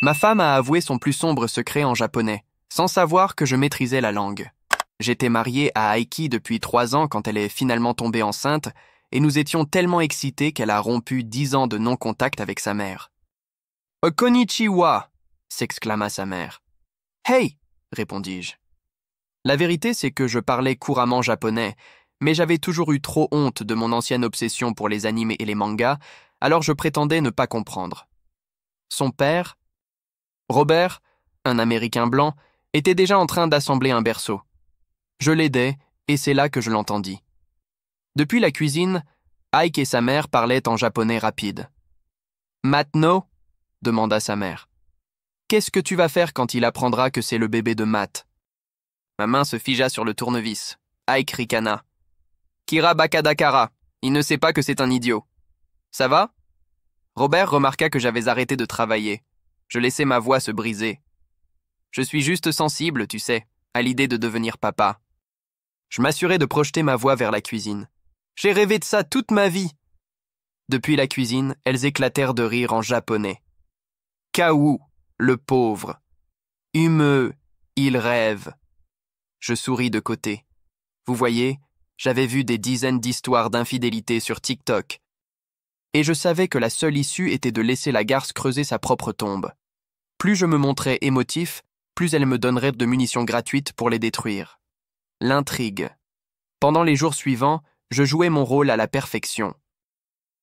Ma femme a avoué son plus sombre secret en japonais, sans savoir que je maîtrisais la langue. J'étais marié à Aiki depuis 3 ans quand elle est finalement tombée enceinte, et nous étions tellement excités qu'elle a rompu 10 ans de non-contact avec sa mère. « Konnichiwa !» s'exclama sa mère. « Hey !» répondis-je. La vérité, c'est que je parlais couramment japonais, mais j'avais toujours eu trop honte de mon ancienne obsession pour les animes et les mangas, alors je prétendais ne pas comprendre. Son père, Robert, un Américain blanc, était déjà en train d'assembler un berceau. Je l'aidais, et c'est là que je l'entendis. Depuis la cuisine, Ike et sa mère parlaient en japonais rapide. « Matt-no » demanda sa mère. « Qu'est-ce que tu vas faire quand il apprendra que c'est le bébé de Matt ?» Ma main se figea sur le tournevis. Ike ricana. « Kira Bakadakara, il ne sait pas que c'est un idiot. Ça va ?» Robert remarqua que j'avais arrêté de travailler. Je laissais ma voix se briser. Je suis juste sensible, tu sais, à l'idée de devenir papa. Je m'assurais de projeter ma voix vers la cuisine. J'ai rêvé de ça toute ma vie. Depuis la cuisine, elles éclatèrent de rire en japonais. Kawu, le pauvre. Humeux, il rêve. Je souris de côté. Vous voyez, j'avais vu des dizaines d'histoires d'infidélité sur TikTok. Et je savais que la seule issue était de laisser la garce creuser sa propre tombe. Plus je me montrais émotif, plus elle me donnerait de munitions gratuites pour les détruire. L'intrigue. Pendant les jours suivants, je jouais mon rôle à la perfection.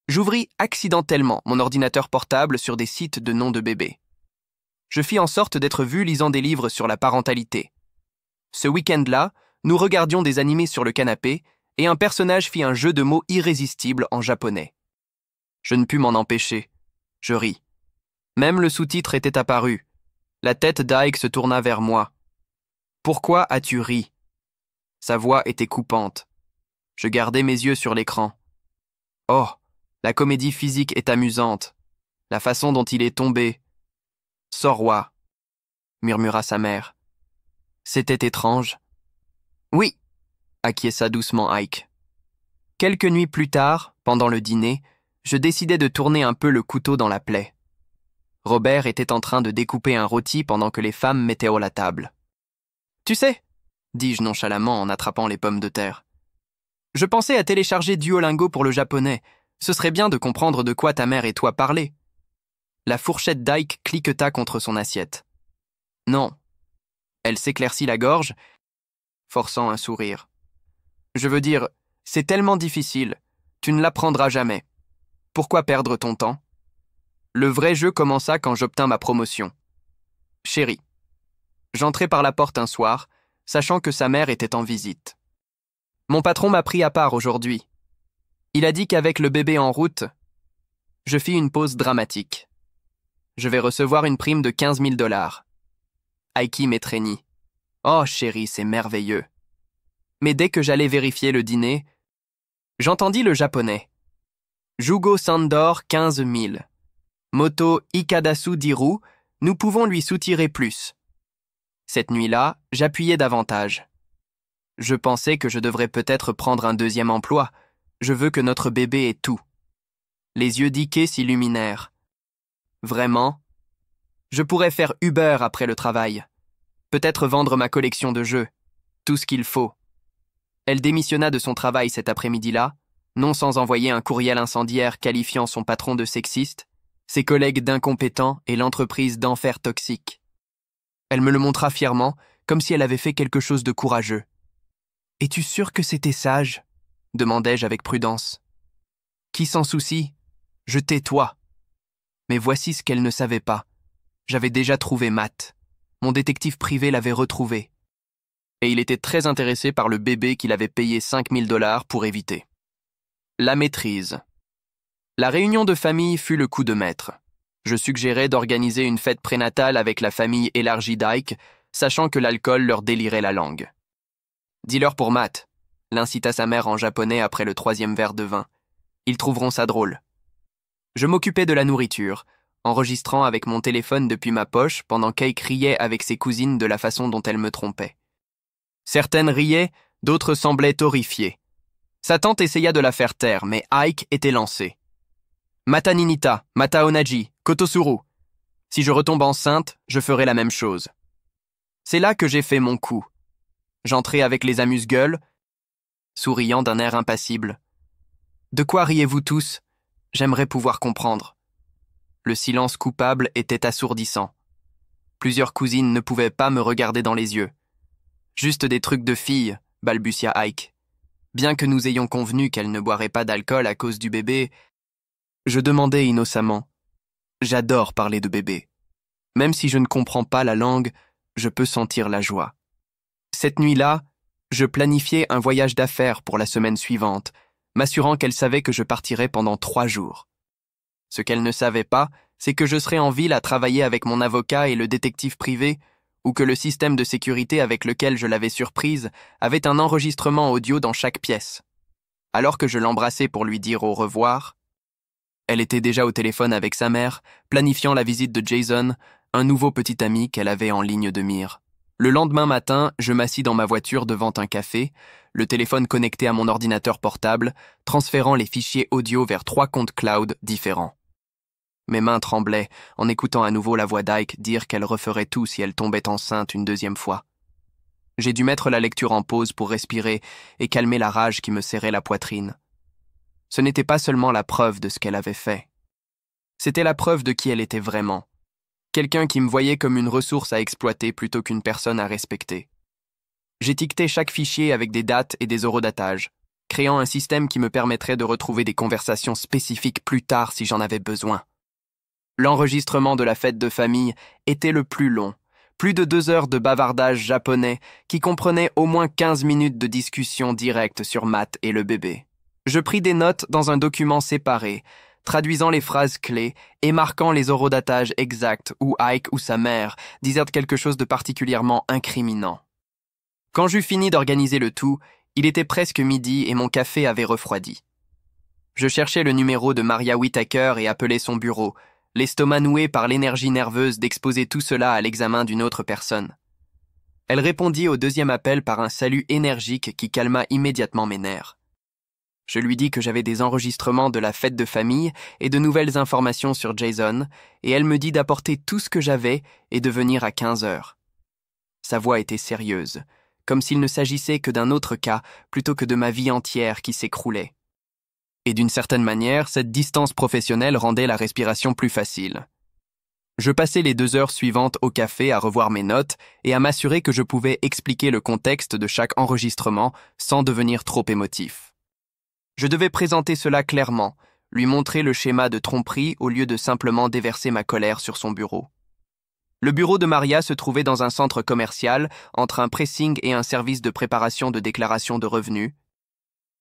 J'ouvris accidentellement mon ordinateur portable sur des sites de noms de bébés. Je fis en sorte d'être vu lisant des livres sur la parentalité. Ce week-end-là, nous regardions des animés sur le canapé et un personnage fit un jeu de mots irrésistible en japonais. Je ne pus m'en empêcher. Je ris. Même le sous-titre était apparu. La tête d'Ike se tourna vers moi. « Pourquoi as-tu ri ?» Sa voix était coupante. Je gardai mes yeux sur l'écran. « Oh, la comédie physique est amusante. La façon dont il est tombé. »« Sors-moi » murmura sa mère. C'était étrange. « Oui » acquiesça doucement Ike. Quelques nuits plus tard, pendant le dîner, je décidai de tourner un peu le couteau dans la plaie. Robert était en train de découper un rôti pendant que les femmes mettaient à la table. « Tu sais » dis-je nonchalamment en attrapant les pommes de terre. « Je pensais à télécharger Duolingo pour le japonais. Ce serait bien de comprendre de quoi ta mère et toi parlez. » La fourchette d'Ike cliqueta contre son assiette. « Non. » Elle s'éclaircit la gorge, forçant un sourire. « Je veux dire, c'est tellement difficile. Tu ne l'apprendras jamais. Pourquoi perdre ton temps ? » Le vrai jeu commença quand j'obtins ma promotion. Chérie. J'entrai par la porte un soir, sachant que sa mère était en visite. Mon patron m'a pris à part aujourd'hui. Il a dit qu'avec le bébé en route, je fis une pause dramatique. Je vais recevoir une prime de 15 000 $. Aiki m'étreignit. Oh chérie, c'est merveilleux. Mais dès que j'allais vérifier le dîner, j'entendis le japonais. Jugo Sandor 15 000. Moto Ikadasu Diru, nous pouvons lui soutirer plus. Cette nuit-là, j'appuyais davantage. Je pensais que je devrais peut-être prendre un deuxième emploi. Je veux que notre bébé ait tout. Les yeux d'Ike s'illuminèrent. Vraiment ? Je pourrais faire Uber après le travail. Peut-être vendre ma collection de jeux. Tout ce qu'il faut. Elle démissionna de son travail cet après-midi-là, non sans envoyer un courriel incendiaire qualifiant son patron de sexiste, ses collègues d'incompétents et l'entreprise d'enfer toxique. Elle me le montra fièrement, comme si elle avait fait quelque chose de courageux. « Es-tu sûr que c'était sage ?» demandai-je avec prudence. « Qui s'en soucie ? Je tais-toi. » Mais voici ce qu'elle ne savait pas. J'avais déjà trouvé Matt. Mon détective privé l'avait retrouvé. Et il était très intéressé par le bébé qu'il avait payé 5 000 $ pour éviter. La maîtrise. La réunion de famille fut le coup de maître. Je suggérais d'organiser une fête prénatale avec la famille élargie d'Ike, sachant que l'alcool leur délirait la langue. « Dis-leur pour Matt », l'incita sa mère en japonais après le 3e verre de vin. « Ils trouveront ça drôle. » Je m'occupais de la nourriture, enregistrant avec mon téléphone depuis ma poche pendant qu'Ike riait avec ses cousines de la façon dont elle me trompait. Certaines riaient, d'autres semblaient horrifiées. Sa tante essaya de la faire taire, mais Ike était lancé. « Mata Ninita, Mata Onaji, Kotosuru. Si je retombe enceinte, je ferai la même chose. C'est là que j'ai fait mon coup. J'entrai avec les amuse-gueules, souriant d'un air impassible. De quoi riez-vous tous? J'aimerais pouvoir comprendre. Le silence coupable était assourdissant. Plusieurs cousines ne pouvaient pas me regarder dans les yeux. Juste des trucs de filles, balbutia Ike. Bien que nous ayons convenu qu'elle ne boirait pas d'alcool à cause du bébé, je demandais innocemment. J'adore parler de bébé. Même si je ne comprends pas la langue, je peux sentir la joie. Cette nuit-là, je planifiais un voyage d'affaires pour la semaine suivante, m'assurant qu'elle savait que je partirais pendant 3 jours. Ce qu'elle ne savait pas, c'est que je serais en ville à travailler avec mon avocat et le détective privé, ou que le système de sécurité avec lequel je l'avais surprise avait un enregistrement audio dans chaque pièce. Alors que je l'embrassais pour lui dire au revoir, elle était déjà au téléphone avec sa mère, planifiant la visite de Jason, un nouveau petit ami qu'elle avait en ligne de mire. Le lendemain matin, je m'assis dans ma voiture devant un café, le téléphone connecté à mon ordinateur portable, transférant les fichiers audio vers 3 comptes cloud différents. Mes mains tremblaient en écoutant à nouveau la voix d'Ike dire qu'elle referait tout si elle tombait enceinte une deuxième fois. J'ai dû mettre la lecture en pause pour respirer et calmer la rage qui me serrait la poitrine. Ce n'était pas seulement la preuve de ce qu'elle avait fait. C'était la preuve de qui elle était vraiment. Quelqu'un qui me voyait comme une ressource à exploiter plutôt qu'une personne à respecter. J'étiquetais chaque fichier avec des dates et des horodatages, créant un système qui me permettrait de retrouver des conversations spécifiques plus tard si j'en avais besoin. L'enregistrement de la fête de famille était le plus long, plus de 2 heures de bavardage japonais qui comprenait au moins 15 minutes de discussion directe sur Matt et le bébé. Je pris des notes dans un document séparé, traduisant les phrases clés et marquant les horodatages exacts où Ike ou sa mère disaient quelque chose de particulièrement incriminant. Quand j'eus fini d'organiser le tout, il était presque midi et mon café avait refroidi. Je cherchais le numéro de Maria Whittaker et appelais son bureau, l'estomac noué par l'énergie nerveuse d'exposer tout cela à l'examen d'une autre personne. Elle répondit au deuxième appel par un salut énergique qui calma immédiatement mes nerfs. Je lui dis que j'avais des enregistrements de la fête de famille et de nouvelles informations sur Jason, et elle me dit d'apporter tout ce que j'avais et de venir à 15 heures. Sa voix était sérieuse, comme s'il ne s'agissait que d'un autre cas plutôt que de ma vie entière qui s'écroulait. Et d'une certaine manière, cette distance professionnelle rendait la respiration plus facile. Je passais les 2 heures suivantes au café à revoir mes notes et à m'assurer que je pouvais expliquer le contexte de chaque enregistrement sans devenir trop émotif. Je devais présenter cela clairement, lui montrer le schéma de tromperie au lieu de simplement déverser ma colère sur son bureau. Le bureau de Maria se trouvait dans un centre commercial, entre un pressing et un service de préparation de déclaration de revenus,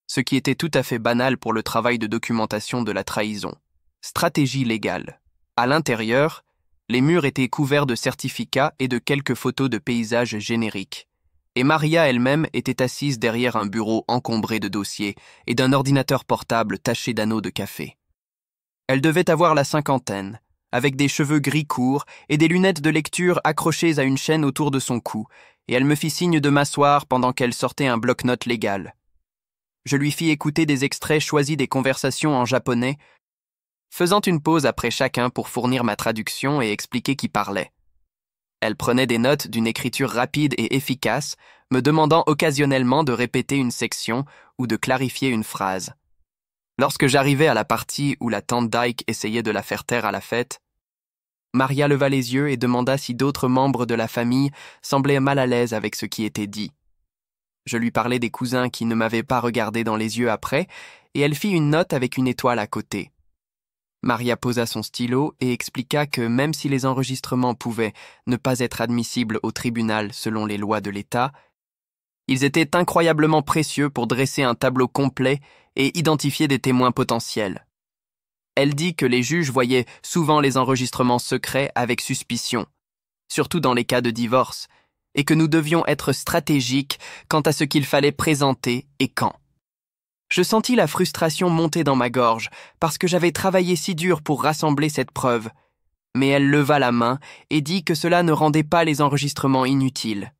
ce qui était tout à fait banal pour le travail de documentation de la trahison. Stratégie légale. À l'intérieur, les murs étaient couverts de certificats et de quelques photos de paysages génériques. Et Maria elle-même était assise derrière un bureau encombré de dossiers et d'un ordinateur portable taché d'anneaux de café. Elle devait avoir la 50aine, avec des cheveux gris courts et des lunettes de lecture accrochées à une chaîne autour de son cou, et elle me fit signe de m'asseoir pendant qu'elle sortait un bloc-notes légal. Je lui fis écouter des extraits choisis des conversations en japonais, faisant une pause après chacun pour fournir ma traduction et expliquer qui parlait. Elle prenait des notes d'une écriture rapide et efficace, me demandant occasionnellement de répéter une section ou de clarifier une phrase. Lorsque j'arrivais à la partie où la tante d'Ike essayait de la faire taire à la fête, Maria leva les yeux et demanda si d'autres membres de la famille semblaient mal à l'aise avec ce qui était dit. Je lui parlais des cousins qui ne m'avaient pas regardé dans les yeux après, et elle fit une note avec une étoile à côté. Maria posa son stylo et expliqua que même si les enregistrements pouvaient ne pas être admissibles au tribunal selon les lois de l'État, ils étaient incroyablement précieux pour dresser un tableau complet et identifier des témoins potentiels. Elle dit que les juges voyaient souvent les enregistrements secrets avec suspicion, surtout dans les cas de divorce, et que nous devions être stratégiques quant à ce qu'il fallait présenter et quand. Je sentis la frustration monter dans ma gorge parce que j'avais travaillé si dur pour rassembler cette preuve, mais elle leva la main et dit que cela ne rendait pas les enregistrements inutiles.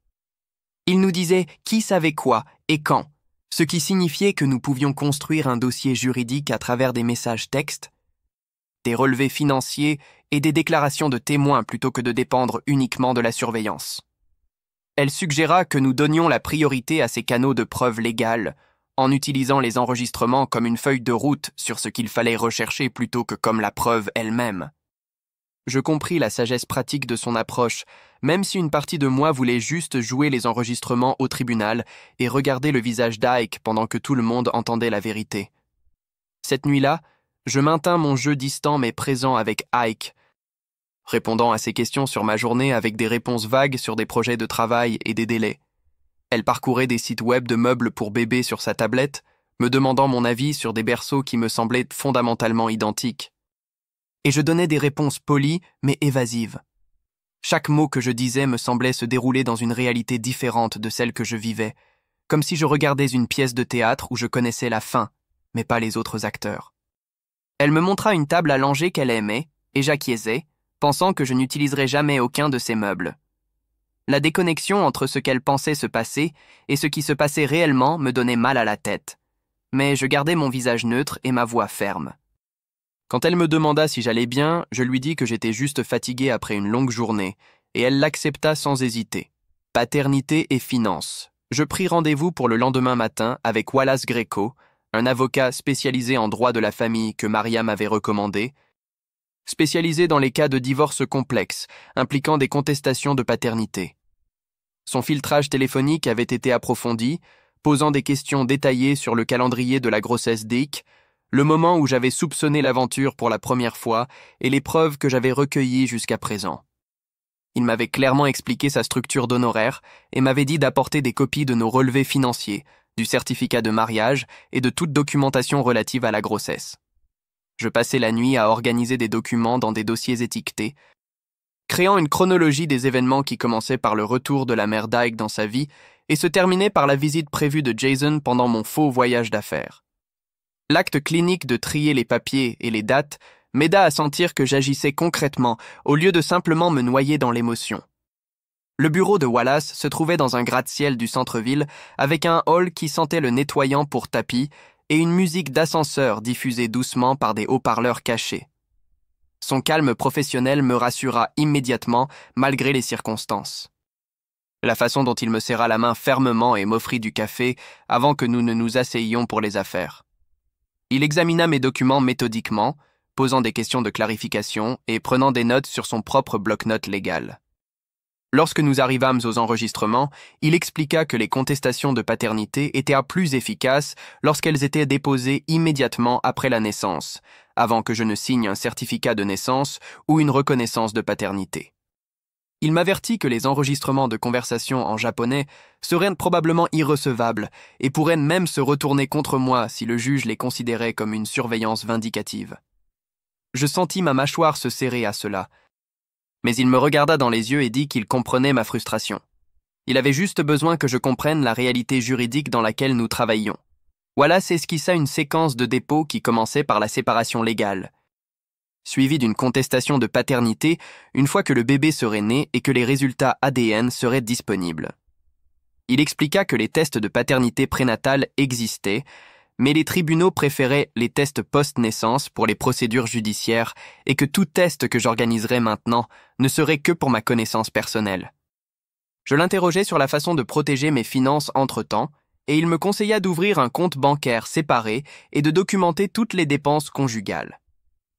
Il nous disait qui savait quoi et quand, ce qui signifiait que nous pouvions construire un dossier juridique à travers des messages textes, des relevés financiers et des déclarations de témoins plutôt que de dépendre uniquement de la surveillance. Elle suggéra que nous donnions la priorité à ces canaux de preuve légale, en utilisant les enregistrements comme une feuille de route sur ce qu'il fallait rechercher plutôt que comme la preuve elle-même. Je compris la sagesse pratique de son approche, même si une partie de moi voulait juste jouer les enregistrements au tribunal et regarder le visage d'Ike pendant que tout le monde entendait la vérité. Cette nuit-là, je maintins mon jeu distant mais présent avec Ike, répondant à ses questions sur ma journée avec des réponses vagues sur des projets de travail et des délais. Elle parcourait des sites web de meubles pour bébés sur sa tablette, me demandant mon avis sur des berceaux qui me semblaient fondamentalement identiques. Et je donnais des réponses polies mais évasives. Chaque mot que je disais me semblait se dérouler dans une réalité différente de celle que je vivais, comme si je regardais une pièce de théâtre où je connaissais la fin, mais pas les autres acteurs. Elle me montra une table à langer qu'elle aimait, et j'acquiesçai, pensant que je n'utiliserais jamais aucun de ses meubles. La déconnexion entre ce qu'elle pensait se passer et ce qui se passait réellement me donnait mal à la tête, mais je gardais mon visage neutre et ma voix ferme. Quand elle me demanda si j'allais bien, je lui dis que j'étais juste fatigué après une longue journée, et elle l'accepta sans hésiter. Paternité et finances. Je pris rendez-vous pour le lendemain matin avec Wallace Greco, un avocat spécialisé en droit de la famille que Maria m'avait recommandé, spécialisé dans les cas de divorce complexes, impliquant des contestations de paternité. Son filtrage téléphonique avait été approfondi, posant des questions détaillées sur le calendrier de la grossesse d'Ike, le moment où j'avais soupçonné l'aventure pour la première fois et les preuves que j'avais recueillies jusqu'à présent. Il m'avait clairement expliqué sa structure d'honoraires et m'avait dit d'apporter des copies de nos relevés financiers, du certificat de mariage et de toute documentation relative à la grossesse. Je passais la nuit à organiser des documents dans des dossiers étiquetés, créant une chronologie des événements qui commençaient par le retour de la mère d'Ike dans sa vie et se terminaient par la visite prévue de Jason pendant mon faux voyage d'affaires. L'acte clinique de trier les papiers et les dates m'aida à sentir que j'agissais concrètement au lieu de simplement me noyer dans l'émotion. Le bureau de Wallace se trouvait dans un gratte-ciel du centre-ville avec un hall qui sentait le nettoyant pour tapis et une musique d'ascenseur diffusée doucement par des haut-parleurs cachés. Son calme professionnel me rassura immédiatement malgré les circonstances. La façon dont il me serra la main fermement et m'offrit du café avant que nous ne nous asseyions pour les affaires. Il examina mes documents méthodiquement, posant des questions de clarification et prenant des notes sur son propre bloc-notes légal. Lorsque nous arrivâmes aux enregistrements, il expliqua que les contestations de paternité étaient plus efficaces lorsqu'elles étaient déposées immédiatement après la naissance, avant que je ne signe un certificat de naissance ou une reconnaissance de paternité. Il m'avertit que les enregistrements de conversation en japonais seraient probablement irrecevables et pourraient même se retourner contre moi si le juge les considérait comme une surveillance vindicative. Je sentis ma mâchoire se serrer à cela, mais il me regarda dans les yeux et dit qu'il comprenait ma frustration. Il avait juste besoin que je comprenne la réalité juridique dans laquelle nous travaillions. Wallace esquissa une séquence de dépôts qui commençait par la séparation légale, suivi d'une contestation de paternité une fois que le bébé serait né et que les résultats ADN seraient disponibles. Il expliqua que les tests de paternité prénatale existaient, mais les tribunaux préféraient les tests post-naissance pour les procédures judiciaires et que tout test que j'organiserais maintenant ne serait que pour ma connaissance personnelle. Je l'interrogeai sur la façon de protéger mes finances entre-temps, et il me conseilla d'ouvrir un compte bancaire séparé et de documenter toutes les dépenses conjugales.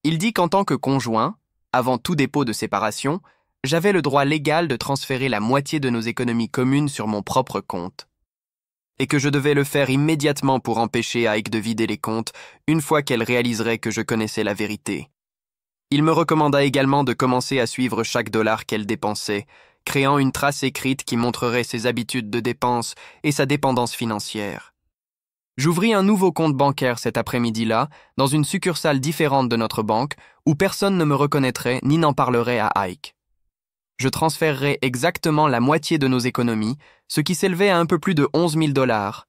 Il dit qu'en tant que conjoint, avant tout dépôt de séparation, j'avais le droit légal de transférer la moitié de nos économies communes sur mon propre compte, et que je devais le faire immédiatement pour empêcher Ike de vider les comptes une fois qu'elle réaliserait que je connaissais la vérité. Il me recommanda également de commencer à suivre chaque dollar qu'elle dépensait, créant une trace écrite qui montrerait ses habitudes de dépenses et sa dépendance financière. J'ouvris un nouveau compte bancaire cet après-midi-là, dans une succursale différente de notre banque, où personne ne me reconnaîtrait ni n'en parlerait à Ike. Je transférerais exactement la moitié de nos économies, ce qui s'élevait à un peu plus de 11 000 $,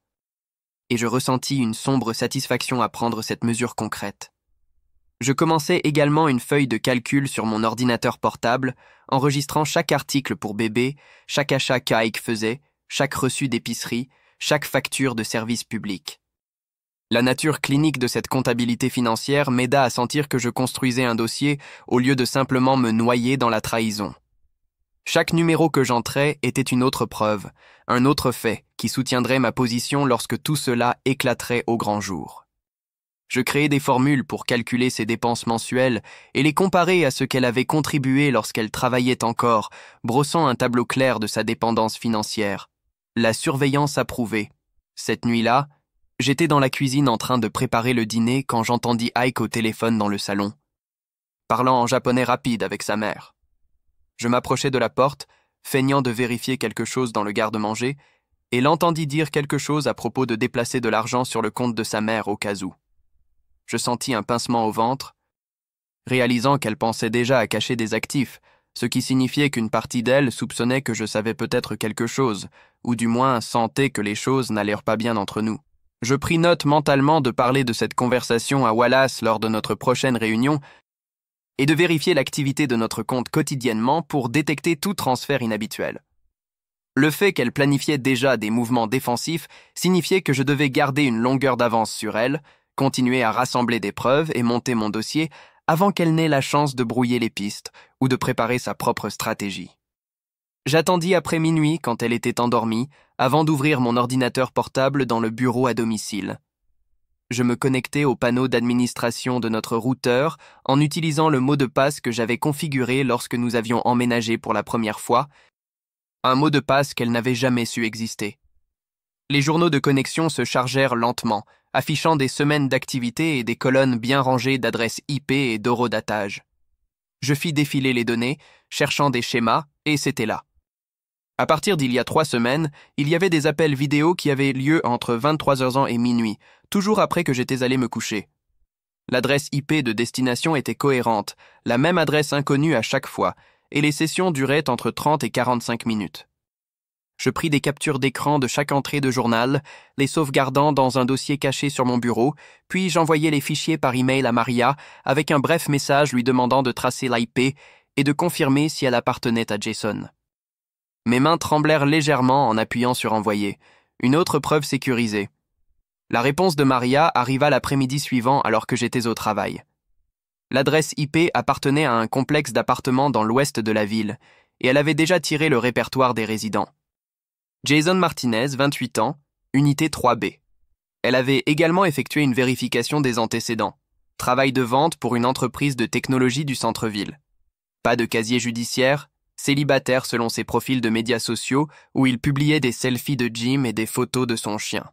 et je ressentis une sombre satisfaction à prendre cette mesure concrète. Je commençai également une feuille de calcul sur mon ordinateur portable, enregistrant chaque article pour bébé, chaque achat qu'Ike faisait, chaque reçu d'épicerie, chaque facture de service public. La nature clinique de cette comptabilité financière m'aida à sentir que je construisais un dossier au lieu de simplement me noyer dans la trahison. Chaque numéro que j'entrais était une autre preuve, un autre fait qui soutiendrait ma position lorsque tout cela éclaterait au grand jour. Je créais des formules pour calculer ses dépenses mensuelles et les comparer à ce qu'elle avait contribué lorsqu'elle travaillait encore, brossant un tableau clair de sa dépendance financière. La surveillance approuvée. Cette nuit-là, j'étais dans la cuisine en train de préparer le dîner quand j'entendis Ike au téléphone dans le salon, parlant en japonais rapide avec sa mère. Je m'approchai de la porte, feignant de vérifier quelque chose dans le garde-manger, et l'entendis dire quelque chose à propos de déplacer de l'argent sur le compte de sa mère au cas où. Je sentis un pincement au ventre, réalisant qu'elle pensait déjà à cacher des actifs, ce qui signifiait qu'une partie d'elle soupçonnait que je savais peut-être quelque chose, ou du moins sentait que les choses n'allèrent pas bien entre nous. Je pris note mentalement de parler de cette conversation à Wallace lors de notre prochaine réunion et de vérifier l'activité de notre compte quotidiennement pour détecter tout transfert inhabituel. Le fait qu'elle planifiait déjà des mouvements défensifs signifiait que je devais garder une longueur d'avance sur elle, continuer à rassembler des preuves et monter mon dossier avant qu'elle n'ait la chance de brouiller les pistes ou de préparer sa propre stratégie. J'attendis après minuit quand elle était endormie avant d'ouvrir mon ordinateur portable dans le bureau à domicile. Je me connectai au panneau d'administration de notre routeur en utilisant le mot de passe que j'avais configuré lorsque nous avions emménagé pour la première fois, un mot de passe qu'elle n'avait jamais su exister. Les journaux de connexion se chargèrent lentement, affichant des semaines d'activité et des colonnes bien rangées d'adresses IP et d'horodatage. Je fis défiler les données, cherchant des schémas, et c'était là. À partir d'il y a 3 semaines, il y avait des appels vidéo qui avaient lieu entre 23h et minuit, toujours après que j'étais allé me coucher. L'adresse IP de destination était cohérente, la même adresse inconnue à chaque fois, et les sessions duraient entre 30 et 45 minutes. Je pris des captures d'écran de chaque entrée de journal, les sauvegardant dans un dossier caché sur mon bureau, puis j'envoyai les fichiers par email à Maria avec un bref message lui demandant de tracer l'IP et de confirmer si elle appartenait à Jason. Mes mains tremblèrent légèrement en appuyant sur envoyer, une autre preuve sécurisée. La réponse de Maria arriva l'après-midi suivant alors que j'étais au travail. L'adresse IP appartenait à un complexe d'appartements dans l'ouest de la ville, et elle avait déjà tiré le répertoire des résidents. Jason Martinez, 28 ans, unité 3B. Elle avait également effectué une vérification des antécédents. Travail de vente pour une entreprise de technologie du centre-ville. Pas de casier judiciaire, célibataire selon ses profils de médias sociaux où il publiait des selfies de Jim et des photos de son chien.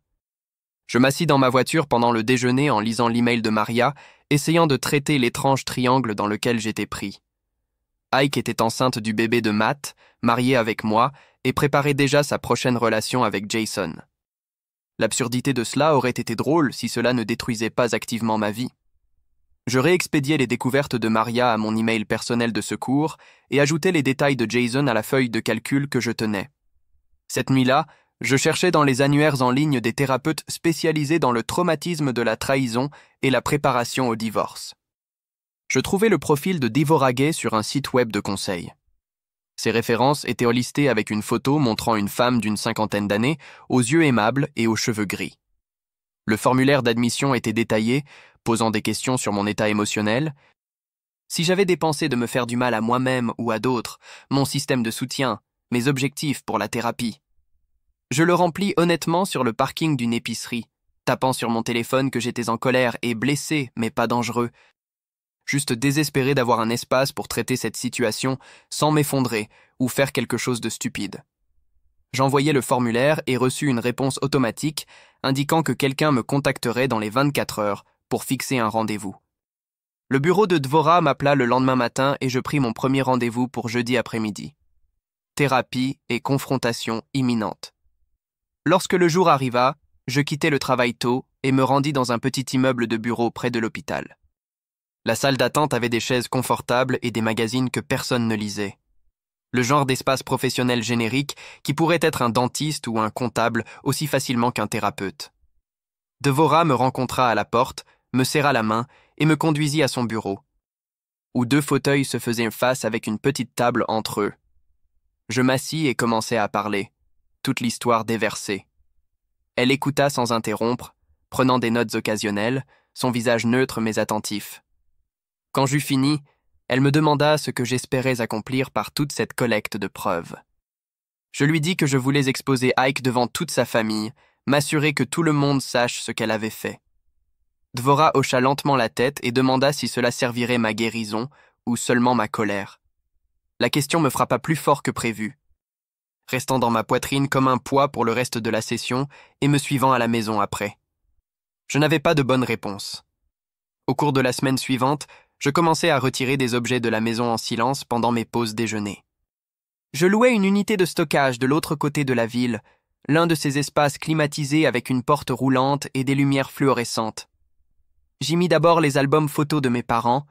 Je m'assis dans ma voiture pendant le déjeuner en lisant l'email de Maria, essayant de traiter l'étrange triangle dans lequel j'étais pris. Ike était enceinte du bébé de Matt, mariée avec moi, et préparait déjà sa prochaine relation avec Jason. L'absurdité de cela aurait été drôle si cela ne détruisait pas activement ma vie. Je réexpédiai les découvertes de Maria à mon email personnel de secours et ajoutai les détails de Jason à la feuille de calcul que je tenais. Cette nuit-là, je cherchais dans les annuaires en ligne des thérapeutes spécialisés dans le traumatisme de la trahison et la préparation au divorce. Je trouvai le profil de Devorah Gay sur un site web de conseil. Ses références étaient listées avec une photo montrant une femme d'une 50aine d'années, aux yeux aimables et aux cheveux gris. Le formulaire d'admission était détaillé, posant des questions sur mon état émotionnel. Si j'avais dépensé de me faire du mal à moi-même ou à d'autres, mon système de soutien, mes objectifs pour la thérapie. Je le remplis honnêtement sur le parking d'une épicerie, tapant sur mon téléphone que j'étais en colère et blessé, mais pas dangereux. Juste désespéré d'avoir un espace pour traiter cette situation sans m'effondrer ou faire quelque chose de stupide. J'envoyai le formulaire et reçus une réponse automatique indiquant que quelqu'un me contacterait dans les 24 heures pour fixer un rendez-vous. Le bureau de Dvorah m'appela le lendemain matin et je pris mon premier rendez-vous pour jeudi après-midi. Thérapie et confrontation imminente. Lorsque le jour arriva, je quittai le travail tôt et me rendis dans un petit immeuble de bureau près de l'hôpital. La salle d'attente avait des chaises confortables et des magazines que personne ne lisait. Le genre d'espace professionnel générique qui pourrait être un dentiste ou un comptable aussi facilement qu'un thérapeute. Dvorah me rencontra à la porte, me serra la main et me conduisit à son bureau, où 2 fauteuils se faisaient face avec une petite table entre eux. Je m'assis et commençai à parler, toute l'histoire déversée. Elle écouta sans interrompre, prenant des notes occasionnelles, son visage neutre mais attentif. Quand j'eus fini, elle me demanda ce que j'espérais accomplir par toute cette collecte de preuves. Je lui dis que je voulais exposer Ike devant toute sa famille, m'assurer que tout le monde sache ce qu'elle avait fait. Dvora hocha lentement la tête et demanda si cela servirait ma guérison ou seulement ma colère. La question me frappa plus fort que prévu, restant dans ma poitrine comme un poids pour le reste de la session et me suivant à la maison après. Je n'avais pas de bonne réponse. Au cours de la semaine suivante, je commençais à retirer des objets de la maison en silence pendant mes pauses déjeuner. Je louais une unité de stockage de l'autre côté de la ville, l'un de ces espaces climatisés avec une porte roulante et des lumières fluorescentes. J'y mis d'abord les albums photos de mes parents,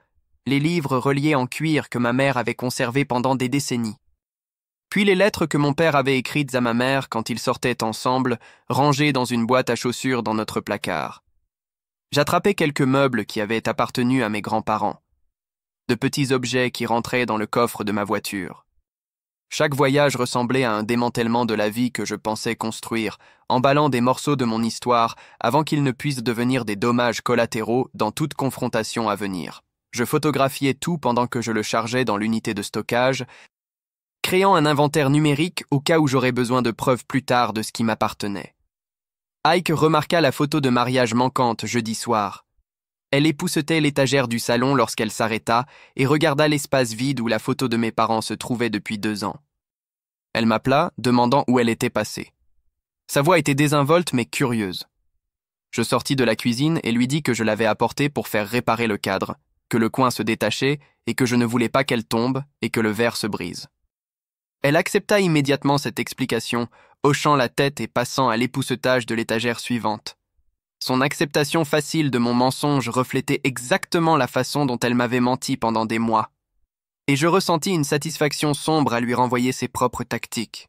les livres reliés en cuir que ma mère avait conservés pendant des décennies. Puis les lettres que mon père avait écrites à ma mère quand ils sortaient ensemble, rangées dans une boîte à chaussures dans notre placard. J'attrapais quelques meubles qui avaient appartenu à mes grands-parents, de petits objets qui rentraient dans le coffre de ma voiture. Chaque voyage ressemblait à un démantèlement de la vie que je pensais construire, emballant des morceaux de mon histoire avant qu'ils ne puissent devenir des dommages collatéraux dans toute confrontation à venir. Je photographiais tout pendant que je le chargeais dans l'unité de stockage, créant un inventaire numérique au cas où j'aurais besoin de preuves plus tard de ce qui m'appartenait. Ike remarqua la photo de mariage manquante jeudi soir. Elle époussetait l'étagère du salon lorsqu'elle s'arrêta et regarda l'espace vide où la photo de mes parents se trouvait depuis 2 ans. Elle m'appela, demandant où elle était passée. Sa voix était désinvolte mais curieuse. Je sortis de la cuisine et lui dis que je l'avais apportée pour faire réparer le cadre, que le coin se détachait et que je ne voulais pas qu'elle tombe et que le verre se brise. Elle accepta immédiatement cette explication, hochant la tête et passant à l'époussetage de l'étagère suivante. Son acceptation facile de mon mensonge reflétait exactement la façon dont elle m'avait menti pendant des mois. Et je ressentis une satisfaction sombre à lui renvoyer ses propres tactiques.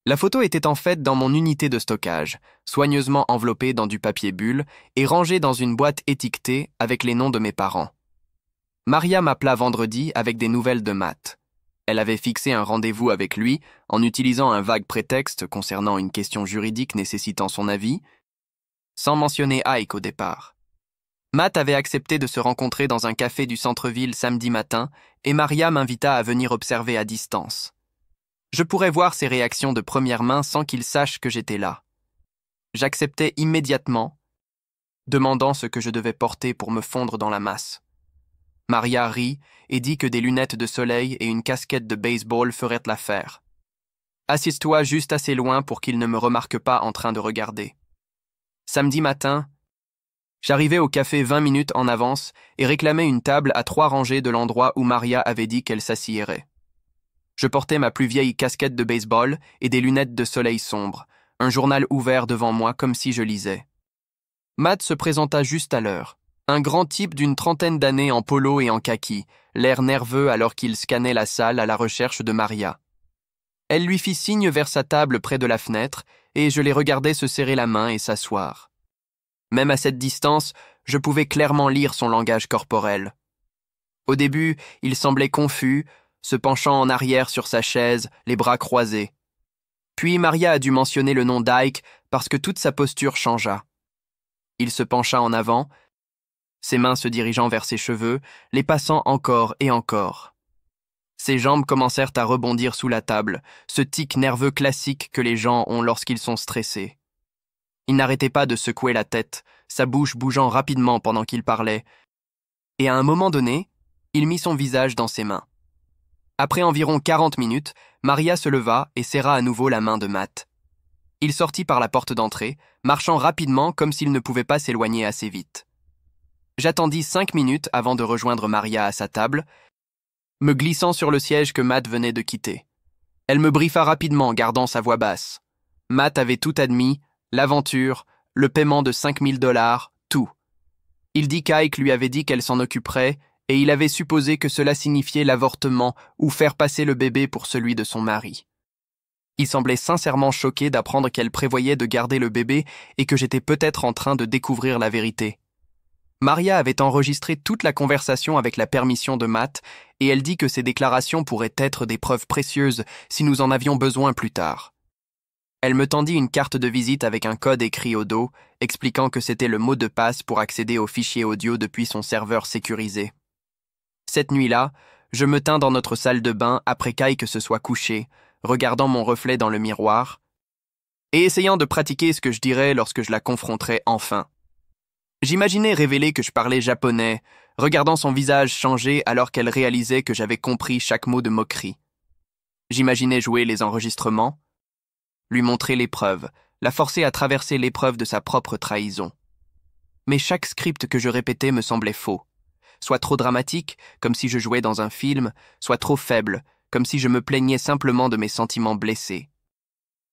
La photo était en fait dans mon unité de stockage, soigneusement enveloppée dans du papier bulle et rangée dans une boîte étiquetée avec les noms de mes parents. Maria m'appela vendredi avec des nouvelles de Matt. Elle avait fixé un rendez-vous avec lui en utilisant un vague prétexte concernant une question juridique nécessitant son avis, sans mentionner Ike au départ. Matt avait accepté de se rencontrer dans un café du centre-ville samedi matin et Maria m'invita à venir observer à distance. Je pourrais voir ses réactions de première main sans qu'il sache que j'étais là. J'acceptais immédiatement, demandant ce que je devais porter pour me fondre dans la masse. Maria rit et dit que des lunettes de soleil et une casquette de baseball feraient l'affaire. Assise-toi juste assez loin pour qu'il ne me remarque pas en train de regarder. Samedi matin, j'arrivais au café 20 minutes en avance et réclamais une table à 3 rangées de l'endroit où Maria avait dit qu'elle s'assierait. Je portais ma plus vieille casquette de baseball et des lunettes de soleil sombre, un journal ouvert devant moi comme si je lisais. Matt se présenta juste à l'heure. Un grand type d'une 30aine d'années en polo et en kaki, l'air nerveux alors qu'il scannait la salle à la recherche de Maria. Elle lui fit signe vers sa table près de la fenêtre, et je les regardais se serrer la main et s'asseoir. Même à cette distance, je pouvais clairement lire son langage corporel. Au début, il semblait confus, se penchant en arrière sur sa chaise, les bras croisés. Puis Maria a dû mentionner le nom d'Ike parce que toute sa posture changea. Il se pencha en avant, ses mains se dirigeant vers ses cheveux, les passant encore et encore. Ses jambes commencèrent à rebondir sous la table, ce tic nerveux classique que les gens ont lorsqu'ils sont stressés. Il n'arrêtait pas de secouer la tête, sa bouche bougeant rapidement pendant qu'il parlait, et à un moment donné, il mit son visage dans ses mains. Après environ 40 minutes, Maria se leva et serra à nouveau la main de Matt. Il sortit par la porte d'entrée, marchant rapidement comme s'il ne pouvait pas s'éloigner assez vite. J'attendis 5 minutes avant de rejoindre Maria à sa table, me glissant sur le siège que Matt venait de quitter. Elle me briefa rapidement, gardant sa voix basse. Matt avait tout admis, l'aventure, le paiement de $5 000, tout. Il dit qu'Ike lui avait dit qu'elle s'en occuperait, et il avait supposé que cela signifiait l'avortement ou faire passer le bébé pour celui de son mari. Il semblait sincèrement choqué d'apprendre qu'elle prévoyait de garder le bébé et que j'étais peut-être en train de découvrir la vérité. Maria avait enregistré toute la conversation avec la permission de Matt, et elle dit que ces déclarations pourraient être des preuves précieuses si nous en avions besoin plus tard. Elle me tendit une carte de visite avec un code écrit au dos, expliquant que c'était le mot de passe pour accéder aux fichiers audio depuis son serveur sécurisé. Cette nuit-là, je me tins dans notre salle de bain après qu'Ike se soit couché, regardant mon reflet dans le miroir, et essayant de pratiquer ce que je dirais lorsque je la confronterais enfin. J'imaginais révéler que je parlais japonais, regardant son visage changer alors qu'elle réalisait que j'avais compris chaque mot de moquerie. J'imaginais jouer les enregistrements, lui montrer l'épreuve, la forcer à traverser l'épreuve de sa propre trahison. Mais chaque script que je répétais me semblait faux, soit trop dramatique, comme si je jouais dans un film, soit trop faible, comme si je me plaignais simplement de mes sentiments blessés.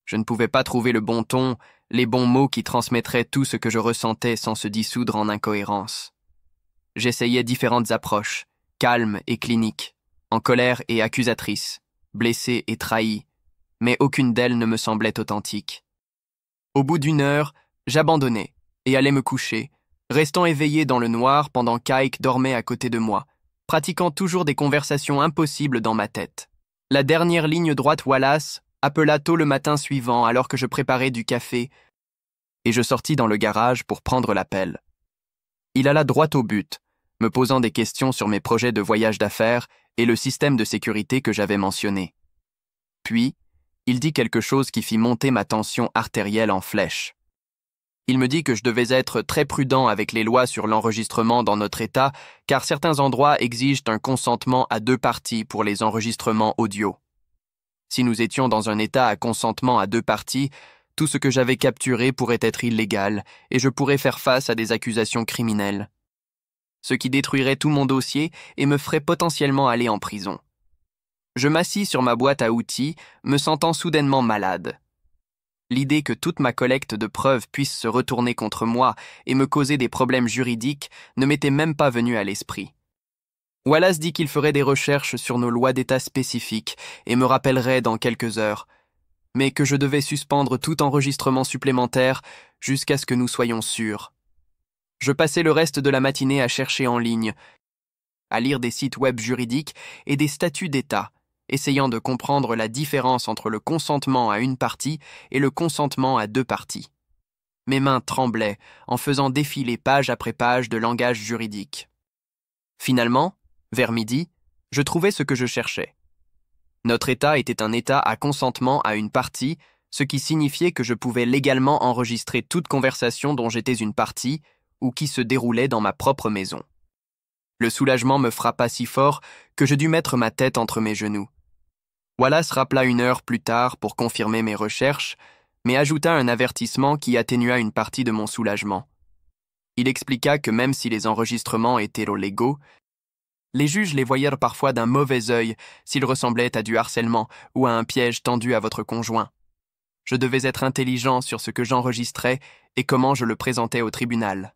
Je ne pouvais pas trouver le bon ton, les bons mots qui transmettraient tout ce que je ressentais sans se dissoudre en incohérence. J'essayais différentes approches, calmes et cliniques, en colère et accusatrice, blessée et trahie, mais aucune d'elles ne me semblait authentique. Au bout d'1 heure, j'abandonnais et allais me coucher, restant éveillé dans le noir pendant qu'Ike dormait à côté de moi, pratiquant toujours des conversations impossibles dans ma tête. La dernière ligne droite Wallace appela tôt le matin suivant alors que je préparais du café et je sortis dans le garage pour prendre l'appel. Il alla droit au but, me posant des questions sur mes projets de voyage d'affaires et le système de sécurité que j'avais mentionné. Puis, il dit quelque chose qui fit monter ma tension artérielle en flèche. Il me dit que je devais être très prudent avec les lois sur l'enregistrement dans notre État, car certains endroits exigent un consentement à 2 parties pour les enregistrements audio. Si nous étions dans un État à consentement à 2 parties, tout ce que j'avais capturé pourrait être illégal et je pourrais faire face à des accusations criminelles. Ce qui détruirait tout mon dossier et me ferait potentiellement aller en prison. Je m'assis sur ma boîte à outils, me sentant soudainement malade. L'idée que toute ma collecte de preuves puisse se retourner contre moi et me causer des problèmes juridiques ne m'était même pas venue à l'esprit. Wallace dit qu'il ferait des recherches sur nos lois d'État spécifiques et me rappellerait dans quelques heures, mais que je devais suspendre tout enregistrement supplémentaire jusqu'à ce que nous soyons sûrs. Je passais le reste de la matinée à chercher en ligne, à lire des sites web juridiques et des statuts d'État, essayant de comprendre la différence entre le consentement à 1 partie et le consentement à 2 parties. Mes mains tremblaient en faisant défiler page après page de langage juridique. Finalement, vers midi, je trouvais ce que je cherchais. Notre État était un État à consentement à 1 partie, ce qui signifiait que je pouvais légalement enregistrer toute conversation dont j'étais une partie ou qui se déroulait dans ma propre maison. Le soulagement me frappa si fort que je dus mettre ma tête entre mes genoux. Wallace rappela 1 heure plus tard pour confirmer mes recherches, mais ajouta un avertissement qui atténua une partie de mon soulagement. Il expliqua que même si les enregistrements étaient légaux, les juges les voyaient parfois d'un mauvais œil s'ils ressemblaient à du harcèlement ou à un piège tendu à votre conjoint. Je devais être intelligent sur ce que j'enregistrais et comment je le présentais au tribunal.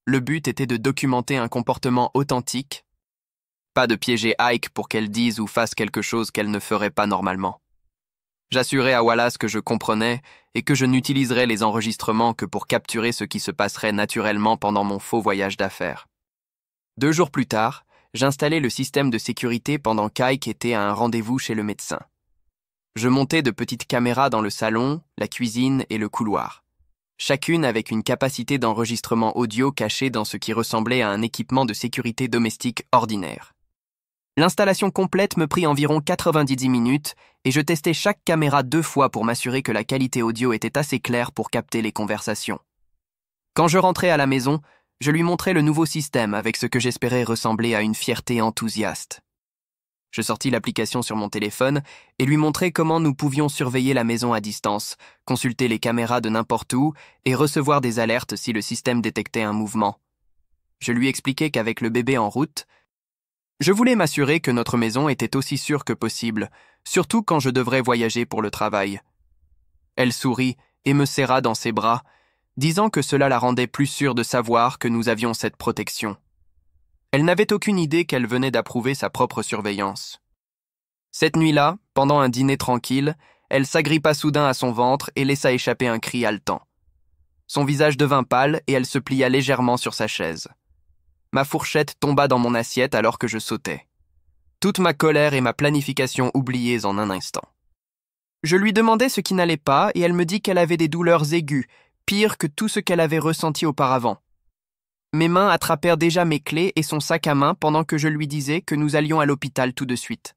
Le but était de documenter un comportement authentique, pas de piéger Ike pour qu'elle dise ou fasse quelque chose qu'elle ne ferait pas normalement. J'assurais à Wallace que je comprenais et que je n'utiliserais les enregistrements que pour capturer ce qui se passerait naturellement pendant mon faux voyage d'affaires. 2 jours plus tard, j'installais le système de sécurité pendant qu'Ike était à un rendez-vous chez le médecin. Je montais de petites caméras dans le salon, la cuisine et le couloir, chacune avec une capacité d'enregistrement audio cachée dans ce qui ressemblait à un équipement de sécurité domestique ordinaire. L'installation complète me prit environ 90 minutes et je testais chaque caméra 2 fois pour m'assurer que la qualité audio était assez claire pour capter les conversations. Quand je rentrais à la maison, je lui montrais le nouveau système avec ce que j'espérais ressembler à une fierté enthousiaste. Je sortis l'application sur mon téléphone et lui montrai comment nous pouvions surveiller la maison à distance, consulter les caméras de n'importe où et recevoir des alertes si le système détectait un mouvement. Je lui expliquai qu'avec le bébé en route, je voulais m'assurer que notre maison était aussi sûre que possible, surtout quand je devrais voyager pour le travail. Elle sourit et me serra dans ses bras, disant que cela la rendait plus sûre de savoir que nous avions cette protection. Elle n'avait aucune idée qu'elle venait d'approuver sa propre surveillance. Cette nuit-là, pendant un dîner tranquille, elle s'agrippa soudain à son ventre et laissa échapper un cri haletant. Son visage devint pâle et elle se plia légèrement sur sa chaise. Ma fourchette tomba dans mon assiette alors que je sautais. Toute ma colère et ma planification oubliées en un instant. Je lui demandais ce qui n'allait pas et elle me dit qu'elle avait des douleurs aiguës, pires que tout ce qu'elle avait ressenti auparavant. Mes mains attrapèrent déjà mes clés et son sac à main pendant que je lui disais que nous allions à l'hôpital tout de suite.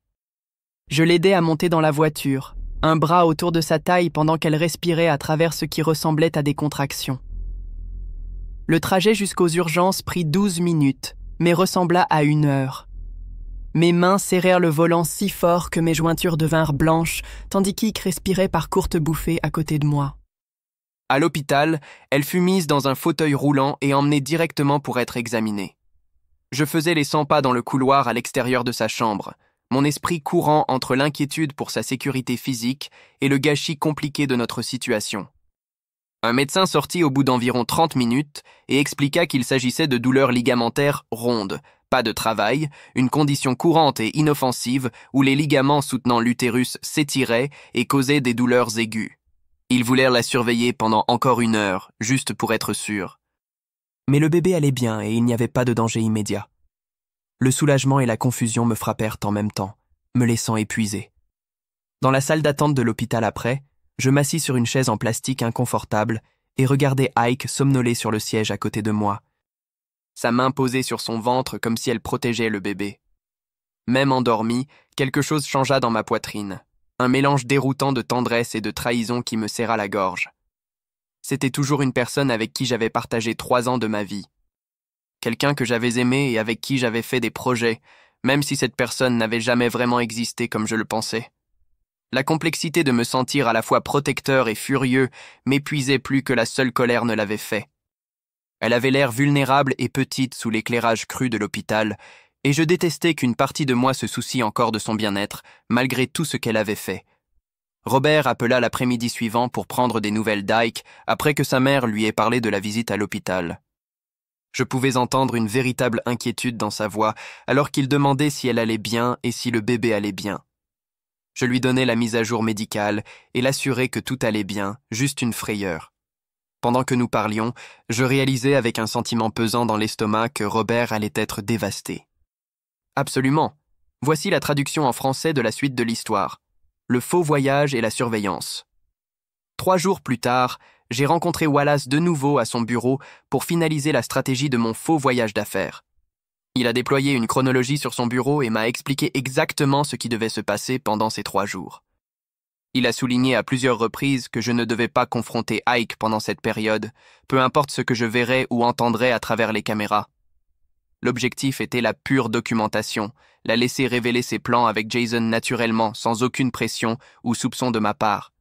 Je l'aidai à monter dans la voiture, un bras autour de sa taille pendant qu'elle respirait à travers ce qui ressemblait à des contractions. Le trajet jusqu'aux urgences prit 12 minutes, mais ressembla à 1 heure. Mes mains serrèrent le volant si fort que mes jointures devinrent blanches, tandis qu'Ike respirait par courtes bouffées à côté de moi. À l'hôpital, elle fut mise dans un fauteuil roulant et emmenée directement pour être examinée. Je faisais les 100 pas dans le couloir à l'extérieur de sa chambre, mon esprit courant entre l'inquiétude pour sa sécurité physique et le gâchis compliqué de notre situation. Un médecin sortit au bout d'environ 30 minutes et expliqua qu'il s'agissait de douleurs ligamentaires rondes, pas de travail, une condition courante et inoffensive où les ligaments soutenant l'utérus s'étiraient et causaient des douleurs aiguës. Ils voulèrent la surveiller pendant encore 1 heure, juste pour être sûrs. Mais le bébé allait bien et il n'y avait pas de danger immédiat. Le soulagement et la confusion me frappèrent en même temps, me laissant épuisé. Dans la salle d'attente de l'hôpital après, je m'assis sur une chaise en plastique inconfortable et regardais Ike somnoler sur le siège à côté de moi, sa main posée sur son ventre comme si elle protégeait le bébé. Même endormi, quelque chose changea dans ma poitrine. Un mélange déroutant de tendresse et de trahison qui me serra la gorge. C'était toujours une personne avec qui j'avais partagé 3 ans de ma vie. Quelqu'un que j'avais aimé et avec qui j'avais fait des projets, même si cette personne n'avait jamais vraiment existé comme je le pensais. La complexité de me sentir à la fois protecteur et furieux m'épuisait plus que la seule colère ne l'avait fait. Elle avait l'air vulnérable et petite sous l'éclairage cru de l'hôpital, et je détestais qu'une partie de moi se soucie encore de son bien-être, malgré tout ce qu'elle avait fait. Robert appela l'après-midi suivant pour prendre des nouvelles d'Ike après que sa mère lui ait parlé de la visite à l'hôpital. Je pouvais entendre une véritable inquiétude dans sa voix, alors qu'il demandait si elle allait bien et si le bébé allait bien. Je lui donnai la mise à jour médicale et l'assurai que tout allait bien, juste une frayeur. Pendant que nous parlions, je réalisais avec un sentiment pesant dans l'estomac que Robert allait être dévasté. Absolument. Voici la traduction en français de la suite de l'histoire. Le faux voyage et la surveillance. 3 jours plus tard, j'ai rencontré Wallace de nouveau à son bureau pour finaliser la stratégie de mon faux voyage d'affaires. Il a déployé une chronologie sur son bureau et m'a expliqué exactement ce qui devait se passer pendant ces 3 jours. Il a souligné à plusieurs reprises que je ne devais pas confronter Ike pendant cette période, peu importe ce que je verrais ou entendrais à travers les caméras. L'objectif était la pure documentation, la laisser révéler ses plans avec Jason naturellement, sans aucune pression ou soupçon de ma part.